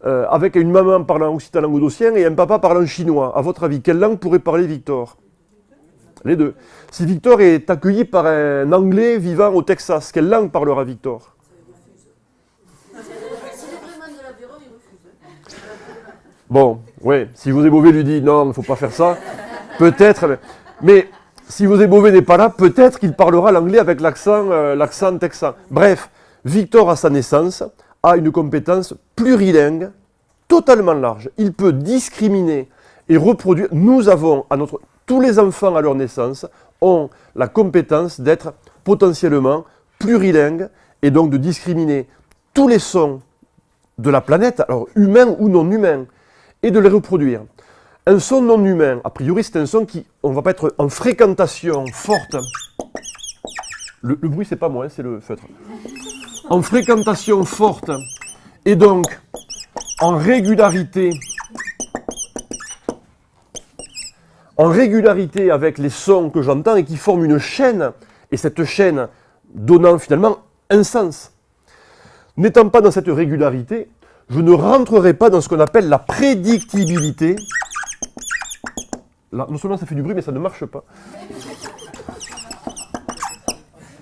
avec une maman parlant occitan languedocien et un papa parlant chinois, à votre avis, quelle langue pourrait parler Victor? Les deux. Si Victor est accueilli par un Anglais vivant au Texas, quelle langue parlera Victor? Bon, oui, si José Bové lui dit non, il ne faut pas faire ça, peut-être, mais si José Bové n'est pas là, peut-être qu'il parlera l'anglais avec l'accent texan. Bref, Victor, à sa naissance, a une compétence plurilingue totalement large. Il peut discriminer et reproduire. Tous les enfants à leur naissance ont la compétence d'être potentiellement plurilingues et donc de discriminer tous les sons de la planète, alors humains ou non humains, et de les reproduire. Un son non humain, a priori, c'est un son on ne va pas être en fréquentation forte. Le bruit, c'est pas moi, c'est le feutre. En fréquentation forte, et donc en régularité avec les sons que j'entends et qui forment une chaîne, et cette chaîne donnant finalement un sens. N'étant pas dans cette régularité, je ne rentrerai pas dans ce qu'on appelle la prédictibilité. Là, non seulement ça fait du bruit, mais ça ne marche pas.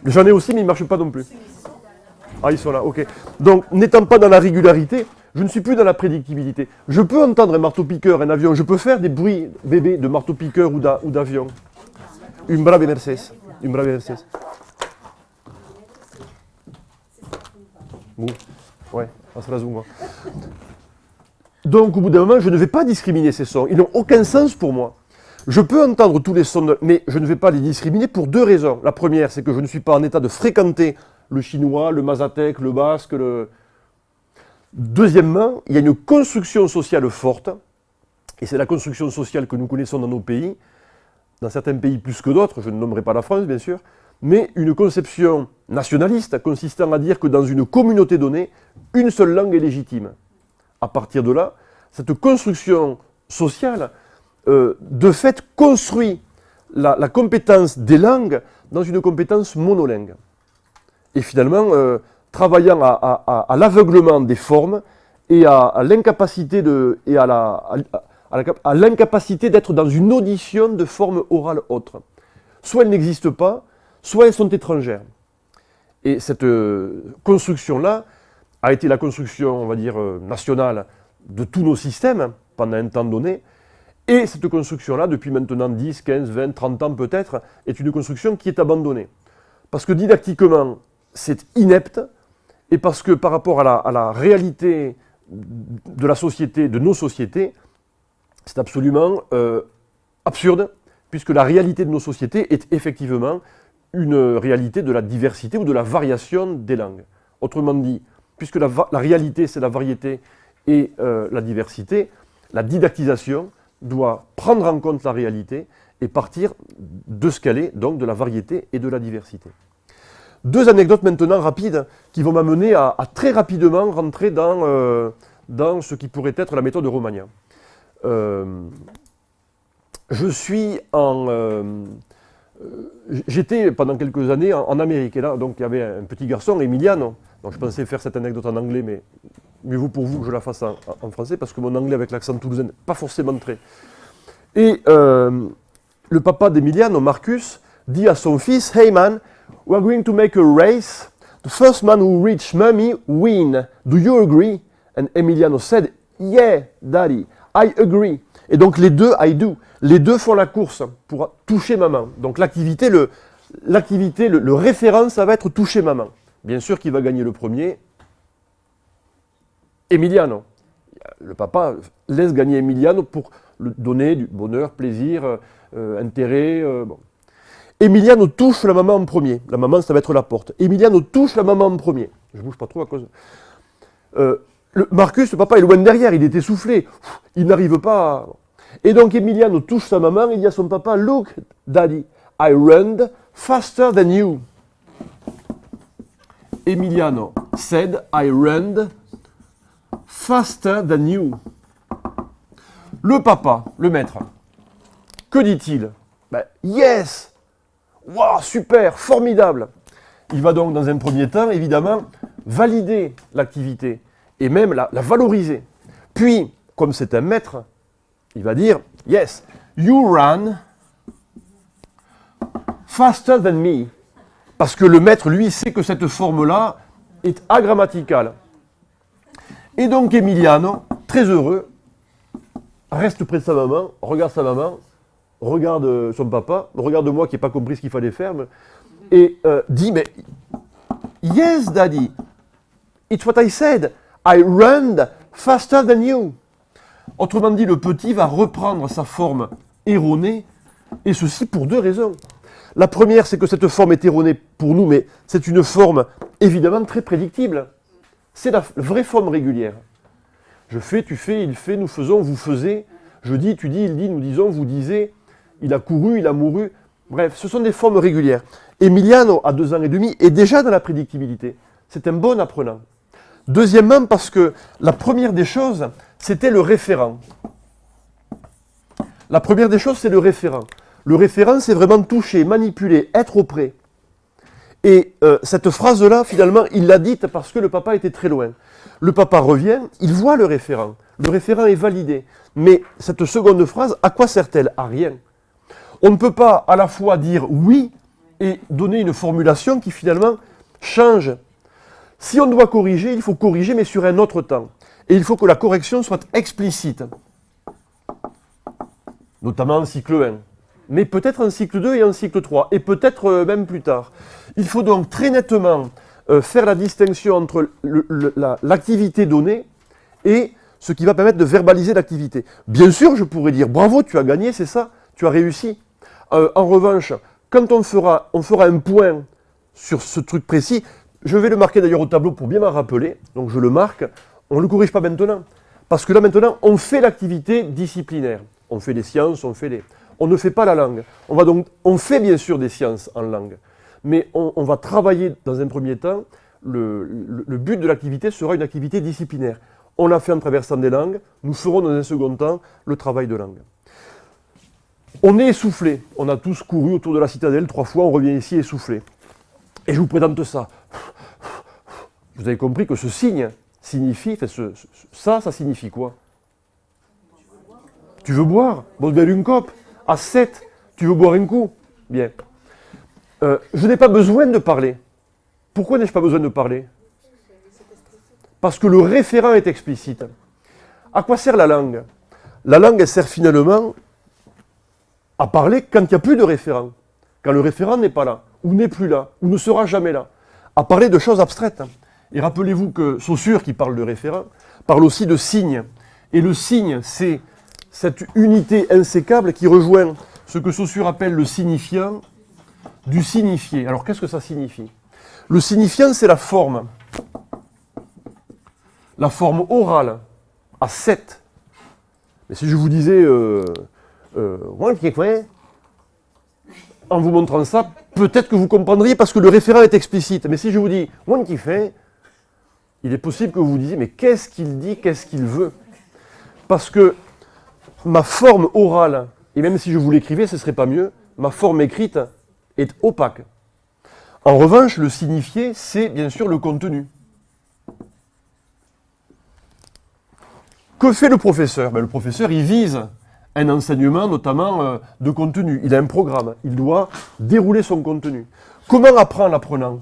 J'en ai aussi, mais ils ne marchent pas non plus. Ah, ils sont là, ok. Donc, n'étant pas dans la régularité, je ne suis plus dans la prédictibilité. Je peux entendre un marteau-piqueur, un avion, je peux faire des bruits bébés de marteau-piqueur ou d'avion. Une brave Mercedes. Une brave Mercedes. Bon, ouais, ça la zoom. Donc, au bout d'un moment, je ne vais pas discriminer ces sons. Ils n'ont aucun sens pour moi. Je peux entendre tous les sons, mais je ne vais pas les discriminer pour 2 raisons. La première, c'est que je ne suis pas en état de fréquenter le chinois, le mazatèque, le basque. Deuxièmement, il y a une construction sociale forte, et c'est la construction sociale que nous connaissons dans nos pays, dans certains pays plus que d'autres, je ne nommerai pas la France bien sûr, mais une conception nationaliste consistant à dire que dans une communauté donnée, une seule langue est légitime. À partir de là, cette construction sociale, de fait, construit la compétence des langues dans une compétence monolingue. Et finalement, travaillant à l'aveuglement des formes et à l'incapacité d'être dans une audition de formes orales autres. Soit elles n'existent pas, soit elles sont étrangères. Et cette construction-là a été la construction, on va dire, nationale de tous nos systèmes pendant un temps donné. Et cette construction-là, depuis maintenant 10, 15, 20, 30 ans peut-être, est une construction qui est abandonnée. Parce que didactiquement, c'est inepte, et parce que par rapport à la réalité de la société, de nos sociétés, c'est absolument absurde, puisque la réalité de nos sociétés est effectivement une réalité de la diversité ou de la variation des langues. Autrement dit, puisque la réalité c'est la variété et la diversité, la didactisation doit prendre en compte la réalité et partir de ce qu'elle est, donc de la variété et de la diversité. Deux anecdotes maintenant rapides qui vont m'amener à très rapidement rentrer dans ce qui pourrait être la méthode Romagna. J'étais pendant quelques années en Amérique, et là, donc il y avait un petit garçon, Emiliano. Donc je pensais faire cette anecdote en anglais, mais mieux vaut pour vous que je la fasse en français, parce que mon anglais avec l'accent toulousain n'est pas forcément très. Et le papa d'Emiliano, Marcus, dit à son fils, "Hey man, we're going to make a race. The first man who reach mommy win. Do you agree?" And Emiliano said, "Yeah, daddy, I agree." Et donc les deux, I do, les deux font la course pour toucher maman. Donc l'activité, le référent, ça va être toucher maman. Bien sûr qui va gagner le premier, Emiliano. Le papa laisse gagner Emiliano pour lui donner du bonheur, plaisir, intérêt. Bon. Emiliano touche la maman en premier. La maman, ça va être la porte. Emiliano touche la maman en premier. Je ne bouge pas trop à cause... Marcus, le papa, est loin derrière, il est essoufflé. Il n'arrive pas à... Et donc Emiliano touche sa maman, il dit à son papa, "Look, daddy, I run faster than you." Emiliano said, "I run faster than you." Le papa, le maître, que dit-il? Yes! Wow, super, formidable! Il va donc dans un premier temps, évidemment, valider l'activité et même la valoriser. Puis, comme c'est un maître, il va dire, "Yes, you run faster than me." Parce que le maître, lui, sait que cette forme-là est agrammaticale. Et donc Emiliano, très heureux, reste près de sa maman, regarde son papa, regarde moi qui n'ai pas compris ce qu'il fallait faire, et dit, "Mais yes, daddy, it's what I said, I run faster than you." Autrement dit, le petit va reprendre sa forme erronée, et ceci pour deux raisons. La première, c'est que cette forme est erronée pour nous, mais c'est une forme évidemment très prédictible. C'est la vraie forme régulière. Je fais, tu fais, il fait, nous faisons, vous faisiez, je dis, tu dis, il dit, nous disons, vous disiez, il a couru, il a mouru. Bref, ce sont des formes régulières. Emiliano, à 2 ans et demi, est déjà dans la prédictibilité. C'est un bon apprenant. Deuxièmement, parce que la première des choses, c'était le référent. La première des choses, c'est le référent. Le référent, c'est vraiment toucher, manipuler, être auprès. Et cette phrase-là, finalement, il l'a dite parce que le papa était très loin. Le papa revient, il voit le référent. Le référent est validé. Mais cette seconde phrase, à quoi sert-elle? À rien. On ne peut pas à la fois dire oui et donner une formulation qui finalement change. Si on doit corriger, il faut corriger, mais sur un autre temps. Et il faut que la correction soit explicite. Notamment en cycle 1. Mais peut-être en cycle 2 et en cycle 3. Et peut-être même plus tard. Il faut donc très nettement faire la distinction entre l'activité donnée et ce qui va permettre de verbaliser l'activité. Bien sûr, je pourrais dire « Bravo, tu as gagné, c'est ça, tu as réussi ». En revanche, quand on fera un point sur ce truc précis, Je vais le marquer d'ailleurs au tableau pour bien m'en rappeler. Donc je le marque. On ne le corrige pas maintenant. Parce que là maintenant, on fait l'activité disciplinaire. On fait les sciences, on ne fait pas la langue. On fait bien sûr des sciences en langue. Mais on va travailler dans un premier temps. Le but de l'activité sera une activité disciplinaire. On l'a fait en traversant des langues. Nous ferons dans un second temps le travail de langue. On est essoufflé. On a tous couru autour de la citadelle 3 fois. On revient ici essoufflé. Et je vous présente ça. Vous avez compris que ce signe signifie, ça signifie quoi? Tu veux boire? Bon, bien une cope. À 7, tu veux boire un coup? Bien. Je n'ai pas besoin de parler. Pourquoi n'ai-je pas besoin de parler? Parce que le référent est explicite. À quoi sert la langue? La langue, elle sert finalement à parler quand il n'y a plus de référent. Quand le référent n'est pas là, ou n'est plus là, ou ne sera jamais là. À parler de choses abstraites. Et rappelez-vous que Saussure, qui parle de référent, parle aussi de signe. Et le signe, c'est cette unité insécable qui rejoint ce que Saussure appelle le signifiant du signifié. Alors qu'est-ce que ça signifie? Le signifiant, c'est la forme. La forme orale, à 7. Mais si je vous disais, en vous montrant ça, peut-être que vous comprendriez parce que le référent est explicite. Mais si je vous dis, il est possible que vous vous disiez, mais qu'est-ce qu'il dit, qu'est-ce qu'il veut? Parce que ma forme orale, et même si je vous l'écrivais, ce ne serait pas mieux, ma forme écrite est opaque. En revanche, le signifié, c'est bien sûr le contenu. Que fait le professeur? Le professeur, il vise un enseignement, notamment de contenu. Il a un programme, il doit dérouler son contenu. Comment apprend l'apprenant?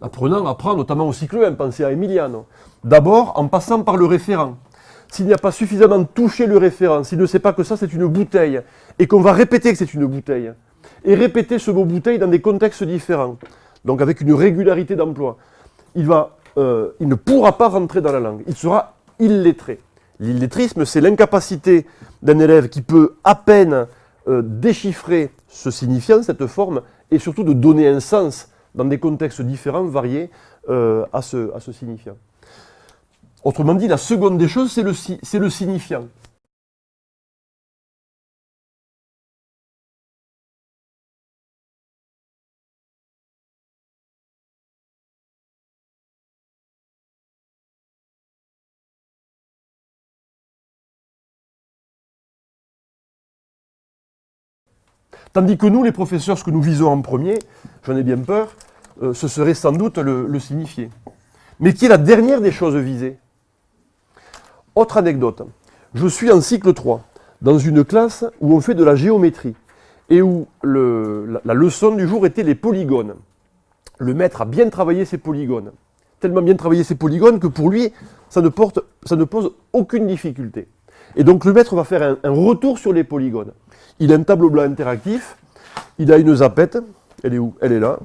L'apprenant apprend notamment au cycle 1, pensez à Emiliano. D'abord, en passant par le référent. S'il n'y a pas suffisamment touché le référent, s'il ne sait pas que ça c'est une bouteille, et qu'on va répéter que c'est une bouteille, et répéter ce mot bouteille dans des contextes différents, donc avec une régularité d'emploi, il ne pourra pas rentrer dans la langue, il sera illettré. L'illettrisme, c'est l'incapacité d'un élève qui peut à peine déchiffrer ce signifiant, cette forme, et surtout de donner un sens dans des contextes différents, variés, à ce signifiant. Autrement dit, la seconde des choses, c'est le signifiant. Tandis que nous, les professeurs, ce que nous visons en premier, j'en ai bien peur, ce serait sans doute le signifié. Mais qui est la dernière des choses visées. Autre anecdote, je suis en cycle 3, dans une classe où on fait de la géométrie, et où la leçon du jour était les polygones. Le maître a bien travaillé ses polygones, tellement bien travaillé ses polygones que pour lui, ça ne pose aucune difficulté. Et donc le maître va faire un retour sur les polygones. Il a un tableau blanc interactif, il a une zappette, elle est où? Elle est là.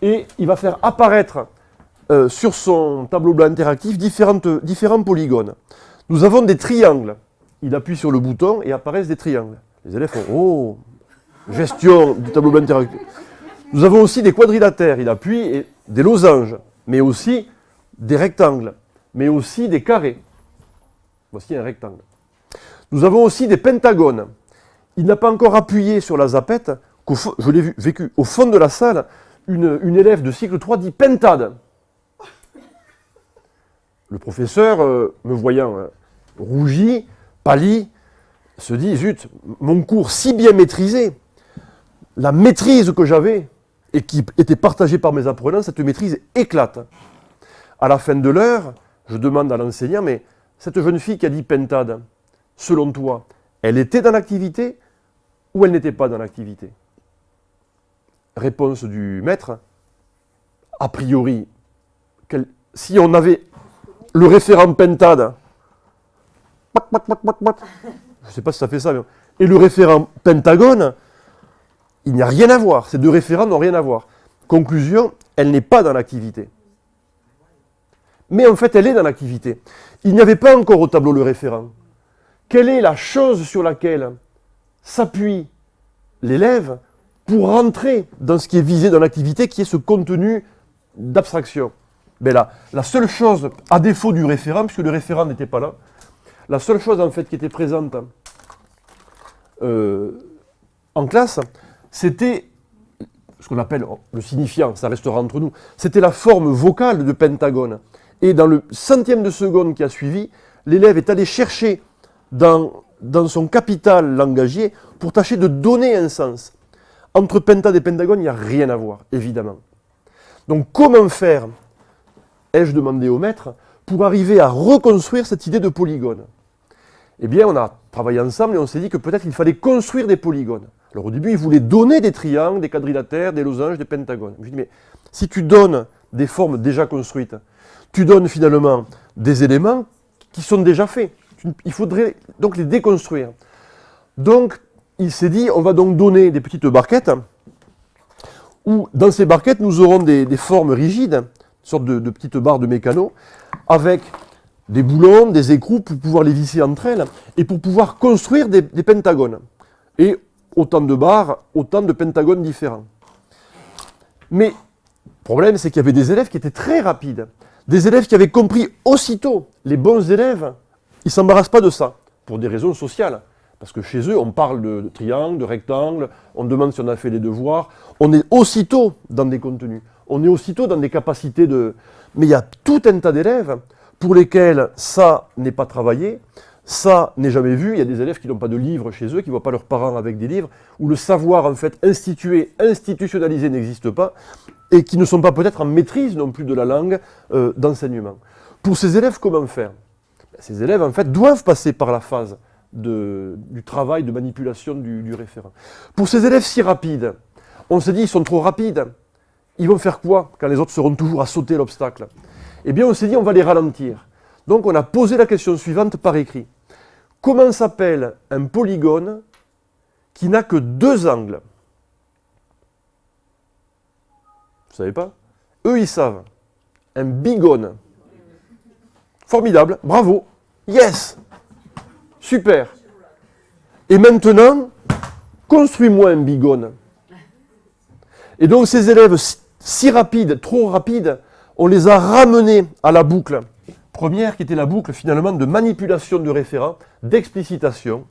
Et il va faire apparaître sur son tableau blanc interactif différents polygones. Nous avons des triangles. Il appuie sur le bouton et apparaissent des triangles. Les élèves font « Oh, gestion du tableau blanc interactif ». Nous avons aussi des quadrilatères. Il appuie et des losanges, mais aussi des rectangles, mais aussi des carrés. Voici un rectangle. Nous avons aussi des pentagones. Il n'a pas encore appuyé sur la zappette, je l'ai vécu au fond de la salle, une élève de cycle 3 dit « pentade ». Le professeur, me voyant rougi, pâli, se dit « Zut, mon cours si bien maîtrisé, la maîtrise que j'avais et qui était partagée par mes apprenants, cette maîtrise éclate. » À la fin de l'heure, je demande à l'enseignant « Mais cette jeune fille qui a dit pentade, selon toi, elle était dans l'activité ou elle n'était pas dans l'activité ?» Réponse du maître, a priori, si on avait le référent pentade, je ne sais pas si ça fait ça, et le référent pentagone, il n'y a rien à voir, ces deux référents n'ont rien à voir. Conclusion, elle n'est pas dans l'activité. Mais en fait, elle est dans l'activité. Il n'y avait pas encore au tableau le référent. Quelle est la chose sur laquelle s'appuie l'élève pour rentrer dans ce qui est visé dans l'activité, qui est ce contenu d'abstraction. Mais là, la seule chose, à défaut du référent, puisque le référent n'était pas là, la seule chose en fait qui était présente en classe, c'était ce qu'on appelle le signifiant, ça restera entre nous, c'était la forme vocale de pentagone. Et dans le centième de seconde qui a suivi, l'élève est allé chercher dans son capital langagier pour tâcher de donner un sens. Entre pentade et pentagone, il n'y a rien à voir, évidemment. Donc comment faire, ai-je demandé au maître, pour arriver à reconstruire cette idée de polygone? Eh bien, on a travaillé ensemble et on s'est dit que peut-être il fallait construire des polygones. Alors au début, il voulait donner des triangles, des quadrilatères, des losanges, des pentagones. Je lui ai dit, mais si tu donnes des formes déjà construites, tu donnes finalement des éléments qui sont déjà faits. Il faudrait donc les déconstruire. Donc, il s'est dit, on va donc donner des petites barquettes, où dans ces barquettes, nous aurons des formes rigides, une sorte de petites barres de mécano, avec des boulons, des écrous pour pouvoir les visser entre elles, et pour pouvoir construire des pentagones. Et autant de barres, autant de pentagones différents. Mais le problème, c'est qu'il y avait des élèves qui étaient très rapides. Des élèves qui avaient compris aussitôt. Les bons élèves, ils ne s'embarrassent pas de ça, pour des raisons sociales. Parce que chez eux, on parle de triangle, de rectangle, on demande si on a fait les devoirs. On est aussitôt dans des contenus. On est aussitôt dans des capacités de... Mais il y a tout un tas d'élèves pour lesquels ça n'est pas travaillé, ça n'est jamais vu. Il y a des élèves qui n'ont pas de livres chez eux, qui ne voient pas leurs parents avec des livres, où le savoir en fait institué, institutionnalisé n'existe pas, et qui ne sont pas peut-être en maîtrise non plus de la langue d'enseignement. Pour ces élèves, comment faire? Ces élèves en fait doivent passer par la phase du travail de manipulation du référent. Pour ces élèves si rapides, on s'est dit ils sont trop rapides, ils vont faire quoi quand les autres seront toujours à sauter l'obstacle? Eh bien on s'est dit on va les ralentir. Donc on a posé la question suivante par écrit. Comment s'appelle un polygone qui n'a que deux angles? Vous ne savez pas? Eux ils savent. Un bigone. Formidable, bravo, yes, super. Et maintenant, construis-moi un bigone. Et donc ces élèves si rapides, trop rapides, on les a ramenés à la boucle première, qui était la boucle finalement de manipulation de référents, d'explicitation,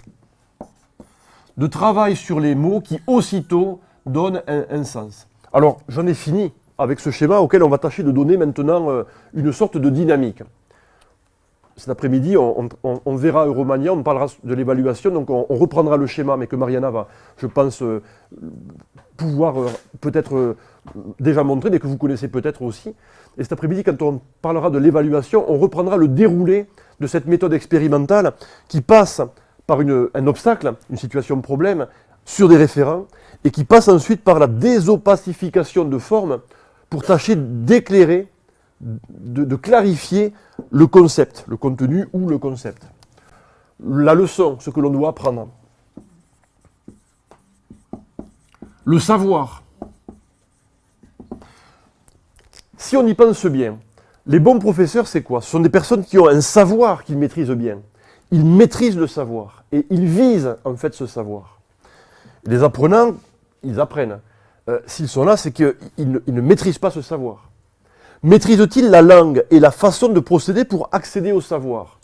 de travail sur les mots qui aussitôt donnent un sens. Alors j'en ai fini avec ce schéma auquel on va tâcher de donner maintenant une sorte de dynamique. Cet après-midi, on verra Euromania, on parlera de l'évaluation, donc on reprendra le schéma, mais que Mariana va, je pense, pouvoir peut-être déjà montrer, mais que vous connaissez peut-être aussi. Et cet après-midi, quand on parlera de l'évaluation, on reprendra le déroulé de cette méthode expérimentale qui passe par un obstacle, une situation problème, sur des référents, et qui passe ensuite par la désopacification de formes pour tâcher d'éclairer, de clarifier le concept, le contenu ou le concept. La leçon, ce que l'on doit apprendre. Le savoir. Si on y pense bien, les bons professeurs, c'est quoi? Ce sont des personnes qui ont un savoir qu'ils maîtrisent bien. Ils maîtrisent le savoir et ils visent en fait ce savoir. Les apprenants, ils apprennent. S'ils sont là, c'est qu'ils ne maîtrisent pas ce savoir. Maîtrise-t-il la langue et la façon de procéder pour accéder au savoir?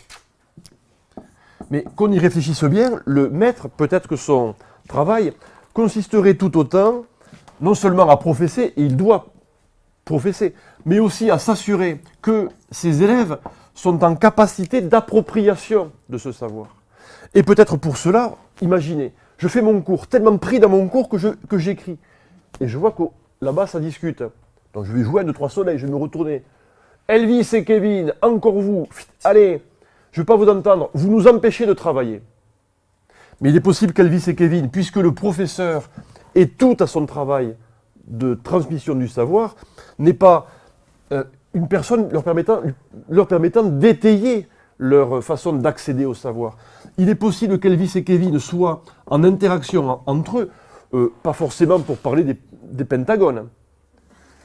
Mais qu'on y réfléchisse bien, le maître, peut-être que son travail consisterait tout autant, non seulement à professer, et il doit professer, mais aussi à s'assurer que ses élèves sont en capacité d'appropriation de ce savoir. Et peut-être pour cela, imaginez, je fais mon cours, tellement pris dans mon cours que j'écris. Et je vois que là-bas, ça discute. Donc je vais jouer à 2-3 soleils, je vais me retourner. Elvis et Kevin, encore vous, allez, je ne vais pas vous entendre, vous nous empêchez de travailler. Mais il est possible qu'Elvis et Kevin, puisque le professeur est tout à son travail de transmission du savoir, n'est pas une personne leur permettant d'étayer leur façon d'accéder au savoir. Il est possible qu'Elvis et Kevin soient en interaction entre eux, pas forcément pour parler des pentagones.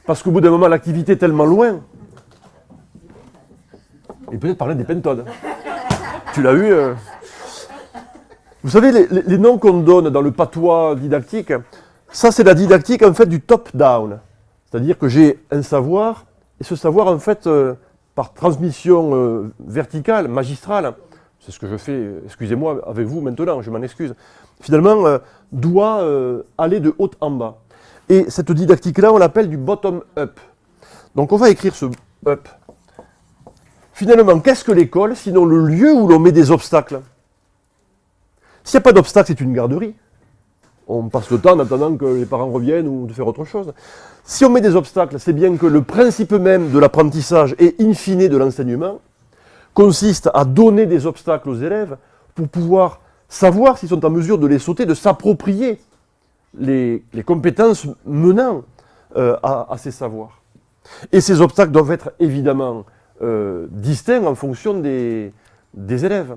Parce qu'au bout d'un moment, l'activité est tellement loin. Et peut-être parler des pentodes. Tu l'as eu Vous savez, les noms qu'on donne dans le patois didactique, Ça, c'est la didactique en fait du top-down. C'est-à-dire que j'ai un savoir, et ce savoir en fait, par transmission verticale, magistrale, c'est ce que je fais, excusez-moi, avec vous maintenant, je m'en excuse, finalement, doit aller de haut en bas. Et cette didactique-là, on l'appelle du bottom-up. Donc on va écrire ce up. Finalement, qu'est-ce que l'école, sinon le lieu où l'on met des obstacles? S'il n'y a pas d'obstacle, c'est une garderie. On passe le temps en attendant que les parents reviennent ou de faire autre chose. Si on met des obstacles, c'est bien que le principe même de l'apprentissage et in fine de l'enseignement consiste à donner des obstacles aux élèves pour pouvoir savoir s'ils sont en mesure de les sauter, de s'approprier les compétences menant à ces savoirs. Et ces obstacles doivent être évidemment distincts en fonction des élèves.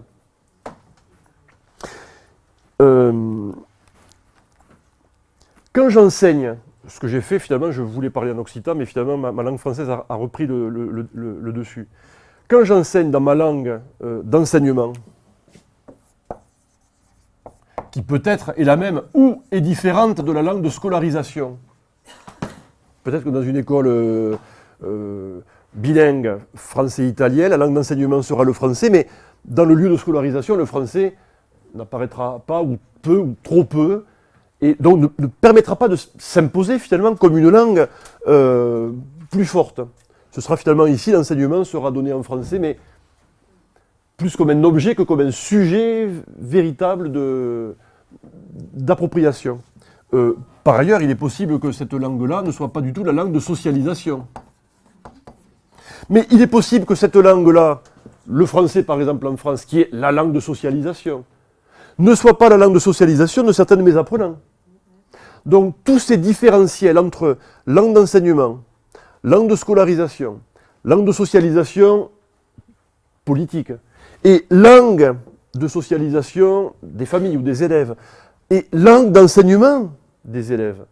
Quand j'enseigne, ce que j'ai fait finalement, je voulais parler en occitan, mais finalement ma langue française a repris le dessus. Quand j'enseigne dans ma langue d'enseignement, qui peut-être est la même ou est différente de la langue de scolarisation, peut-être que dans une école bilingue français-italien, la langue d'enseignement sera le français, mais dans le lieu de scolarisation, le français n'apparaîtra pas, ou peu, ou trop peu, et donc ne permettra pas de s'imposer finalement comme une langue plus forte. Ce sera finalement ici, l'enseignement sera donné en français, mais plus comme un objet que comme un sujet véritable d'appropriation. Par ailleurs, il est possible que cette langue-là ne soit pas du tout la langue de socialisation. Mais il est possible que cette langue-là, le français par exemple en France, qui est la langue de socialisation, ne soit pas la langue de socialisation de certains de mes apprenants. Donc tous ces différentiels entre langue d'enseignement, langue de scolarisation, langue de socialisation politique, et langue de socialisation des familles ou des élèves, et langue d'enseignement des élèves,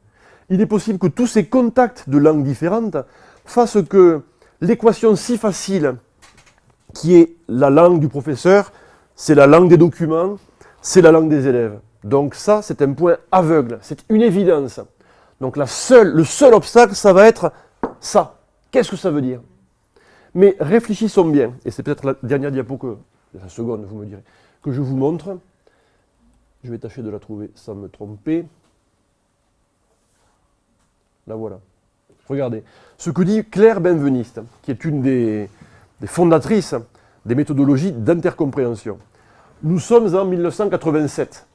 il est possible que tous ces contacts de langues différentes fassent que l'équation si facile qui est la langue du professeur, c'est la langue des documents, c'est la langue des élèves. Donc ça, c'est un point aveugle, c'est une évidence. Donc le seul obstacle, ça va être ça. Qu'est-ce que ça veut dire? Mais réfléchissons bien, et c'est peut-être la dernière diapo la seconde, vous me direz, que je vous montre. Je vais tâcher de la trouver sans me tromper. La voilà. Regardez. Ce que dit Claire Benveniste, qui est une des fondatrices des méthodologies d'intercompréhension. Nous sommes en 1987.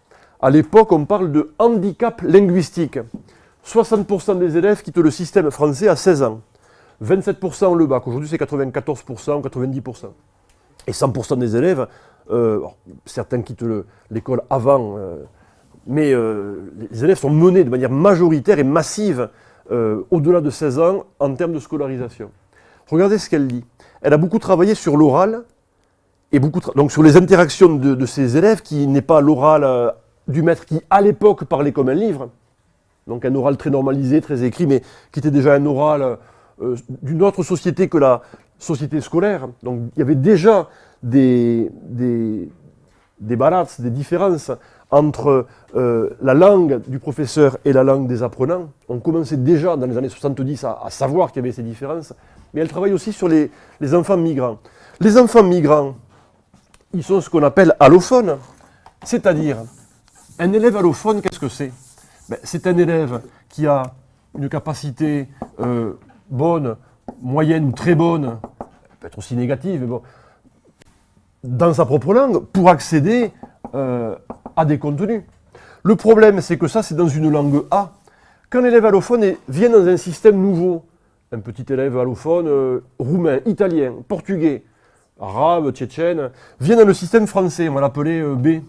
À l'époque, on parle de handicap linguistique. 60% des élèves quittent le système français à 16 ans. 27% ont le bac. Aujourd'hui, c'est 94% ou 90%. Et 100% des élèves, certains quittent l'école avant, mais les élèves sont menés de manière majoritaire et massive au-delà de 16 ans en termes de scolarisation. Regardez ce qu'elle dit. Elle a beaucoup travaillé sur l'oral, et donc sur les interactions de ces élèves, qui n'est pas l'oral du maître qui, à l'époque, parlait comme un livre, donc un oral très normalisé, très écrit, mais qui était déjà un oral d'une autre société que la société scolaire. Donc il y avait déjà des balades, des différences entre la langue du professeur et la langue des apprenants. On commençait déjà dans les années 70 à savoir qu'il y avait ces différences, mais elle travaille aussi sur les enfants migrants. Les enfants migrants, ils sont ce qu'on appelle allophones, c'est-à-dire un élève allophone, qu'est-ce que c'est? C'est un élève qui a une capacité bonne, moyenne ou très bonne, peut être aussi négative, mais bon, dans sa propre langue, pour accéder à des contenus. Le problème, c'est que ça, c'est dans une langue A. Quand l'élève allophone vient dans un système nouveau, un petit élève allophone roumain, italien, portugais, arabe, tchétchène, vient dans le système français, on va l'appeler B.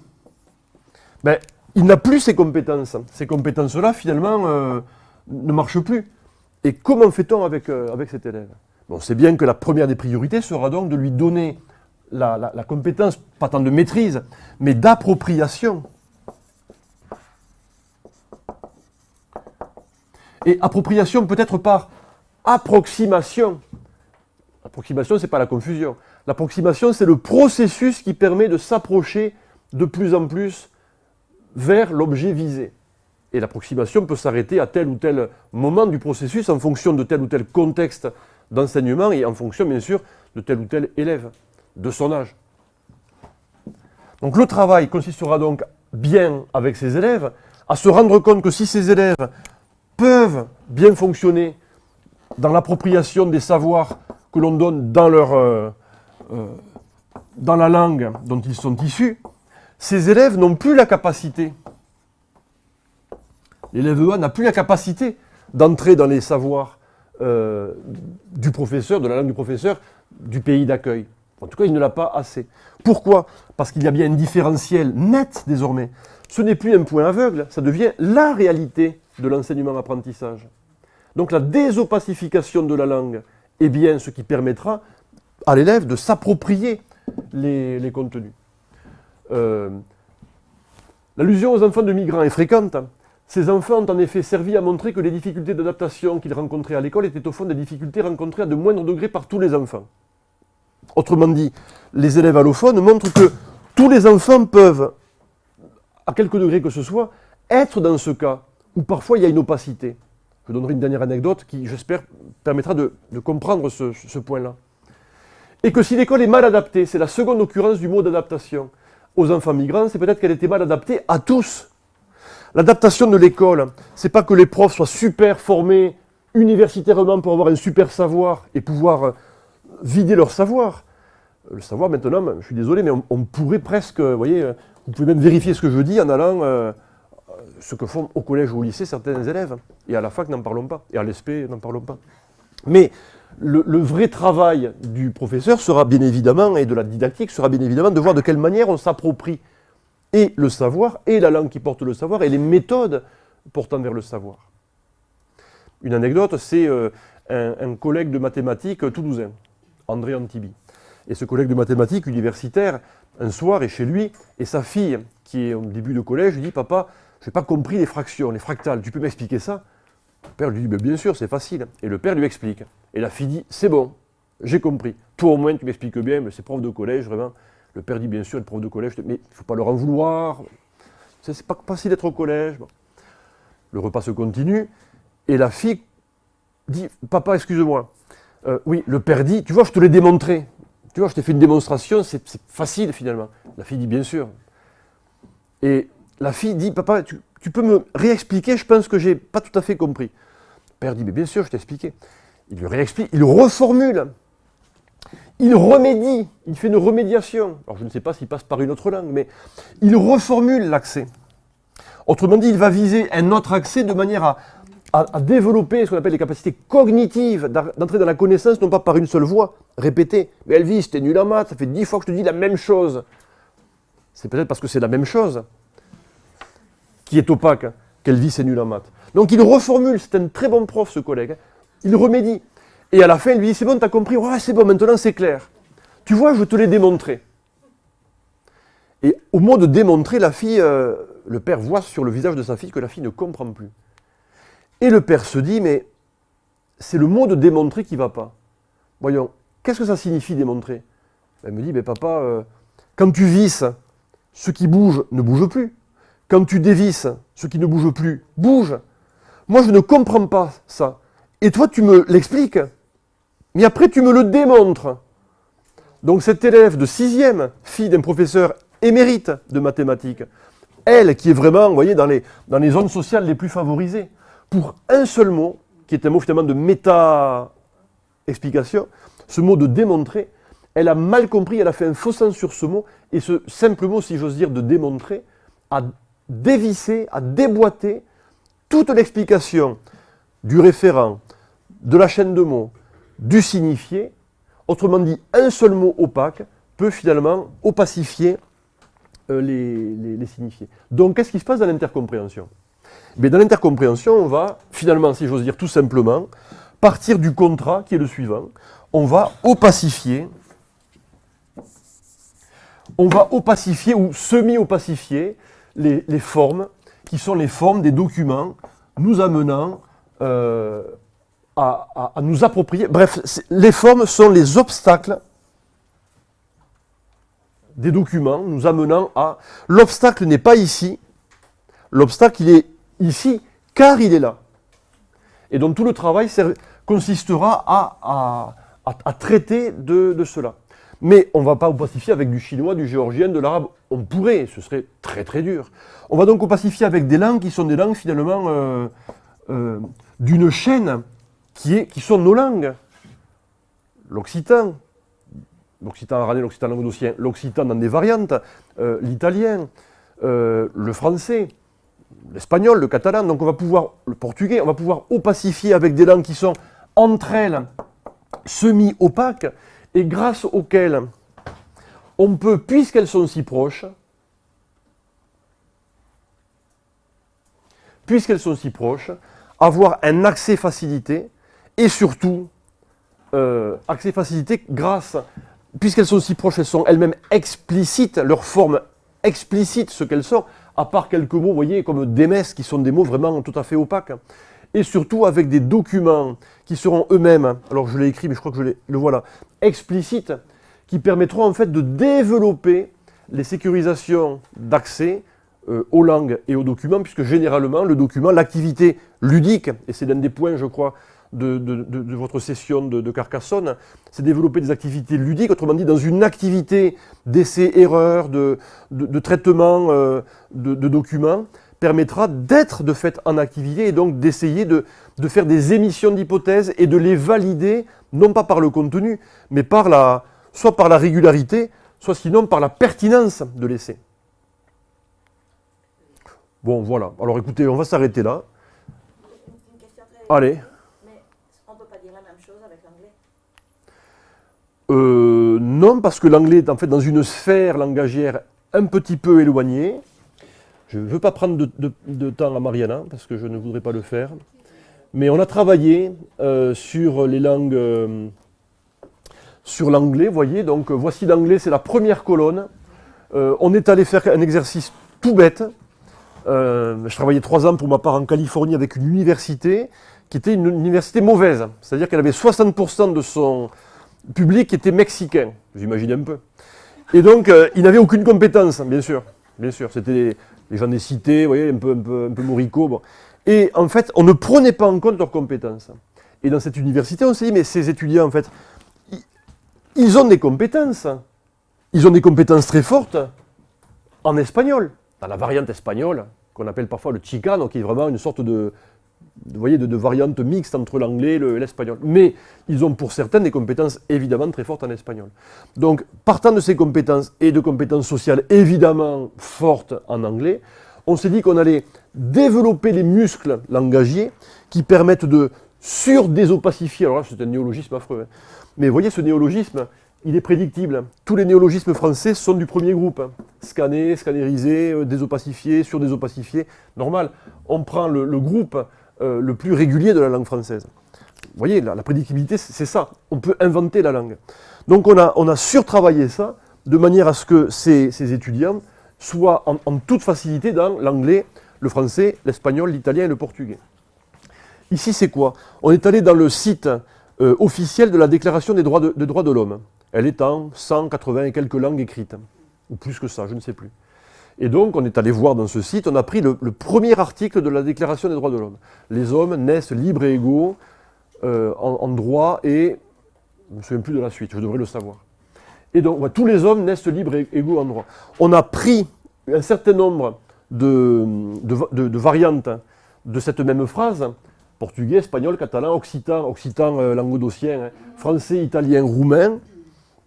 Il n'a plus ces compétences. Ces compétences-là, finalement, ne marchent plus. Et comment fait-on avec cet élève? Bon, c'est bien que la première des priorités sera donc de lui donner la compétence, pas tant de maîtrise, mais d'appropriation. Et appropriation peut-être par approximation. L'approximation, ce n'est pas la confusion. L'approximation, c'est le processus qui permet de s'approcher de plus en plus vers l'objet visé. Et l'approximation peut s'arrêter à tel ou tel moment du processus en fonction de tel ou tel contexte d'enseignement et en fonction, bien sûr, de tel ou tel élève, de son âge. Donc le travail consistera donc bien avec ces élèves à se rendre compte que si ces élèves peuvent bien fonctionner dans l'appropriation des savoirs que l'on donne dans la langue dont ils sont issus, ces élèves n'ont plus la capacité, l'élève EA n'a plus la capacité d'entrer dans les savoirs du professeur, de la langue du professeur, du pays d'accueil. En tout cas, il ne l'a pas assez. Pourquoi? Parce qu'il y a bien un différentiel net désormais. Ce n'est plus un point aveugle, ça devient la réalité de l'enseignement-apprentissage. Donc la désopacification de la langue est bien ce qui permettra à l'élève de s'approprier les contenus. L'allusion aux enfants de migrants est fréquente. Ces enfants ont en effet servi à montrer que les difficultés d'adaptation qu'ils rencontraient à l'école étaient au fond des difficultés rencontrées à de moindre degré par tous les enfants. Autrement dit, les élèves allophones montrent que tous les enfants peuvent, à quelque degré que ce soit, être dans ce cas où parfois il y a une opacité. Je donnerai une dernière anecdote qui, j'espère, permettra de comprendre ce point-là. Et que si l'école est mal adaptée, c'est la seconde occurrence du mot d'adaptation aux enfants migrants, c'est peut-être qu'elle était mal adaptée à tous. L'adaptation de l'école, c'est pas que les profs soient super formés universitairement pour avoir un super savoir et pouvoir vider leur savoir. Le savoir maintenant, je suis désolé, mais on pourrait presque, vous voyez, vous pouvez même vérifier ce que je dis en allant ce que font au collège ou au lycée certains élèves. Et à la fac, n'en parlons pas. Et à l'ESP, n'en parlons pas. Mais le vrai travail du professeur sera bien évidemment, et de la didactique, sera bien évidemment de voir de quelle manière on s'approprie et le savoir, et la langue qui porte le savoir, et les méthodes portant vers le savoir. Une anecdote, c'est un collègue de mathématiques toulousain, André Antibi. Et ce collègue de mathématiques universitaire, un soir, est chez lui, et sa fille, qui est au début de collège, lui dit « Papa, je n'ai pas compris les fractions, les fractales, tu peux m'expliquer ça ?» Le père lui dit « Bien sûr, c'est facile. » Et le père lui explique. Et la fille dit « C'est bon, j'ai compris. Toi au moins, tu m'expliques bien, mais c'est prof de collège, vraiment. » Le père dit « Bien sûr, être prof de collège, mais il ne faut pas leur en vouloir. C'est pas facile d'être au collège. » Bon. Le repas se continue, et la fille dit « Papa, excuse-moi. Oui, le père dit « Tu vois, je te l'ai démontré. Tu vois, je t'ai fait une démonstration, c'est facile finalement. » La fille dit « Bien sûr. » Et la fille dit « Papa, tu peux me réexpliquer, je pense que je n'ai pas tout à fait compris. » Le père dit « Mais bien sûr, je t'ai expliqué. » Il lui réexplique, il reformule, il remédie, il fait une remédiation. Alors je ne sais pas s'il passe par une autre langue, mais il reformule l'accès. Autrement dit, il va viser un autre accès de manière à développer ce qu'on appelle les capacités cognitives, d'entrer dans la connaissance, non pas par une seule voix, répétée. Mais Elvis, t'es nul en maths, ça fait 10 fois que je te dis la même chose. C'est peut-être parce que c'est la même chose qui est opaque, qu'Elvis est nul en maths. Donc il reformule, c'est un très bon prof ce collègue, il remédie. Et à la fin, il lui dit, c'est bon, t'as compris, ouais, c'est bon, maintenant c'est clair. Tu vois, je te l'ai démontré. Et au mot de démontrer, la fille, le père voit sur le visage de sa fille que la fille ne comprend plus. Et le père se dit, mais c'est le mot de démontrer qui ne va pas. Voyons, qu'est-ce que ça signifie démontrer? Elle me dit, mais papa, quand tu visses, ce qui bouge ne bouge plus. Quand tu dévisses, ce qui ne bouge plus bouge. Moi, je ne comprends pas ça. Et toi, tu me l'expliques. Mais après, tu me le démontres. Donc, cette élève de 6e, fille d'un professeur émérite de mathématiques, elle qui est vraiment, vous voyez, dans les zones sociales les plus favorisées, pour un seul mot, qui est un mot finalement de méta-explication, ce mot de démontrer, elle a mal compris, elle a fait un faux sens sur ce mot, et ce simple mot, si j'ose dire, de démontrer, a dévissé, a déboîté toute l'explication du référent, de la chaîne de mots, du signifié. Autrement dit, un seul mot opaque peut finalement opacifier les signifiés. Donc, qu'est-ce qui se passe dans l'intercompréhension? Mais dans l'intercompréhension, on va, finalement, si j'ose dire tout simplement, partir du contrat qui est le suivant. On va opacifier ou semi-opacifier les formes qui sont les formes des documents nous amenant à nous approprier. Bref, les formes sont les obstacles des documents nous amenant à... L'obstacle n'est pas ici. L'obstacle, ici, car il est là. Et donc tout le travail consistera à traiter de cela. Mais on ne va pas opacifier avec du chinois, du géorgien, de l'arabe. On pourrait, ce serait très très dur. On va donc opacifier avec des langues qui sont des langues finalement d'une chaîne qui sont nos langues. L'occitan, l'occitan aranais, l'occitan languedocien, l'occitan dans des variantes, l'italien, le français, l'espagnol, le catalan, donc on va pouvoir, le portugais, on va pouvoir opacifier avec des langues qui sont entre elles semi-opaques et grâce auxquelles on peut, puisqu'elles sont si proches, avoir un accès facilité et surtout accès facilité grâce, puisqu'elles sont si proches, elles sont elles-mêmes explicites, leur forme explicite ce qu'elles sont, à part quelques mots, vous voyez, comme démes, qui sont des mots vraiment tout à fait opaques. Et surtout avec des documents qui seront eux-mêmes, alors je l'ai écrit, mais je crois que le voilà, explicites, qui permettront en fait de développer les sécurisations d'accès aux langues et aux documents, puisque généralement, le document, l'activité ludique, et c'est l'un des points, je crois, de votre session de Carcassonne, c'est développer des activités ludiques, autrement dit, dans une activité d'essai-erreur, de traitement de documents, permettra d'être de fait en activité et donc d'essayer de faire des émissions d'hypothèses et de les valider, non pas par le contenu, mais soit par la régularité, soit sinon par la pertinence de l'essai. Bon, voilà. Alors écoutez, on va s'arrêter là. Une question très... Allez. Mais on ne peut pas dire la même chose avec l'anglais. Non, parce que l'anglais est en fait dans une sphère langagière un petit peu éloignée. Je ne veux pas prendre de temps à Mariana, parce que je ne voudrais pas le faire. Mais on a travaillé sur les langues, sur l'anglais, vous voyez. Donc voici l'anglais, c'est la première colonne. On est allé faire un exercice tout bête. Je travaillais 3 ans pour ma part en Californie avec une université qui était une université mauvaise. C'est-à-dire qu'elle avait 60% de son public qui était mexicain. Vous imaginez un peu. Et donc, ils n'avaient aucune compétence, bien sûr. Bien sûr, c'était les gens des cités, vous voyez, un peu moricots. Bon. Et en fait, on ne prenait pas en compte leurs compétences. Et dans cette université, on s'est dit, mais ces étudiants, en fait, ils ont des compétences. Ils ont des compétences très fortes en espagnol, dans la variante espagnole, qu'on appelle parfois le chicano, qui est vraiment une sorte de variante mixte entre l'anglais et l'espagnol. Mais ils ont pour certains des compétences évidemment très fortes en espagnol. Donc, partant de ces compétences et de compétences sociales évidemment fortes en anglais, on s'est dit qu'on allait développer les muscles langagiers qui permettent de surdésopacifier. Alors là, c'est un néologisme affreux. Hein. Mais vous voyez, ce néologisme, il est prédictible. Tous les néologismes français sont du premier groupe. Scanner, scannériser, désopacifier, surdésopacifier. Normal. On prend le groupe le plus régulier de la langue française. Vous voyez, la prédictibilité, c'est ça. On peut inventer la langue. Donc on a surtravaillé ça de manière à ce que ces étudiants soient en toute facilité dans l'anglais, le français, l'espagnol, l'italien et le portugais. Ici, c'est quoi? On est allé dans le site officiel de la Déclaration des droits de l'homme. Elle est en 180 et quelques langues écrites, ou plus que ça, je ne sais plus. Et donc, on est allé voir dans ce site, on a pris le premier article de la Déclaration des droits de l'homme. Les hommes naissent libres et égaux en droit et... Je ne me souviens plus de la suite, je devrais le savoir. Et donc, tous les hommes naissent libres et égaux en droit. On a pris un certain nombre de variantes de cette même phrase, portugais, espagnol, catalan, occitan languedocien, français, italien, roumain.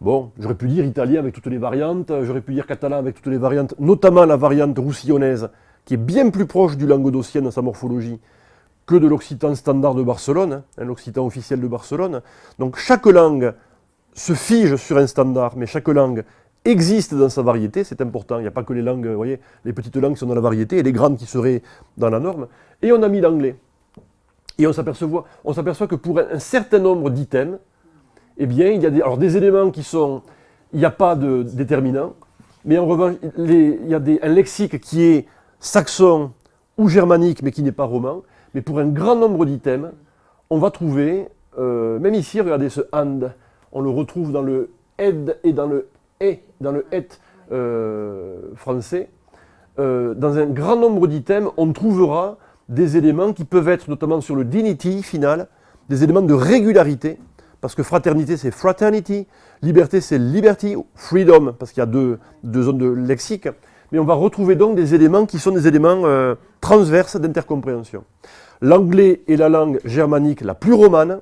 Bon, j'aurais pu dire italien avec toutes les variantes, j'aurais pu dire catalan avec toutes les variantes, notamment la variante roussillonnaise, qui est bien plus proche du languedocien dans sa morphologie que de l'occitan standard de Barcelone, l'occitan officiel de Barcelone. Donc chaque langue se fige sur un standard, mais chaque langue existe dans sa variété, c'est important. Il n'y a pas que les langues, vous voyez, les petites langues qui sont dans la variété et les grandes qui seraient dans la norme. Et on a mis l'anglais. Et on s'aperçoit que pour un certain nombre d'items, eh bien, il y a des éléments qui sont... Il n'y a pas de déterminant, mais en revanche, il y a un lexique qui est saxon ou germanique, mais qui n'est pas roman. Mais pour un grand nombre d'items, on va trouver, même ici, regardez ce and, on le retrouve dans le ed et dans le et français. Dans un grand nombre d'items, on trouvera des éléments qui peuvent être notamment sur le dignity final, des éléments de régularité, parce que fraternité c'est fraternity, liberté c'est liberty, freedom, parce qu'il y a deux zones de lexique, mais on va retrouver donc des éléments qui sont des éléments transverses d'intercompréhension. L'anglais est la langue germanique la plus romane,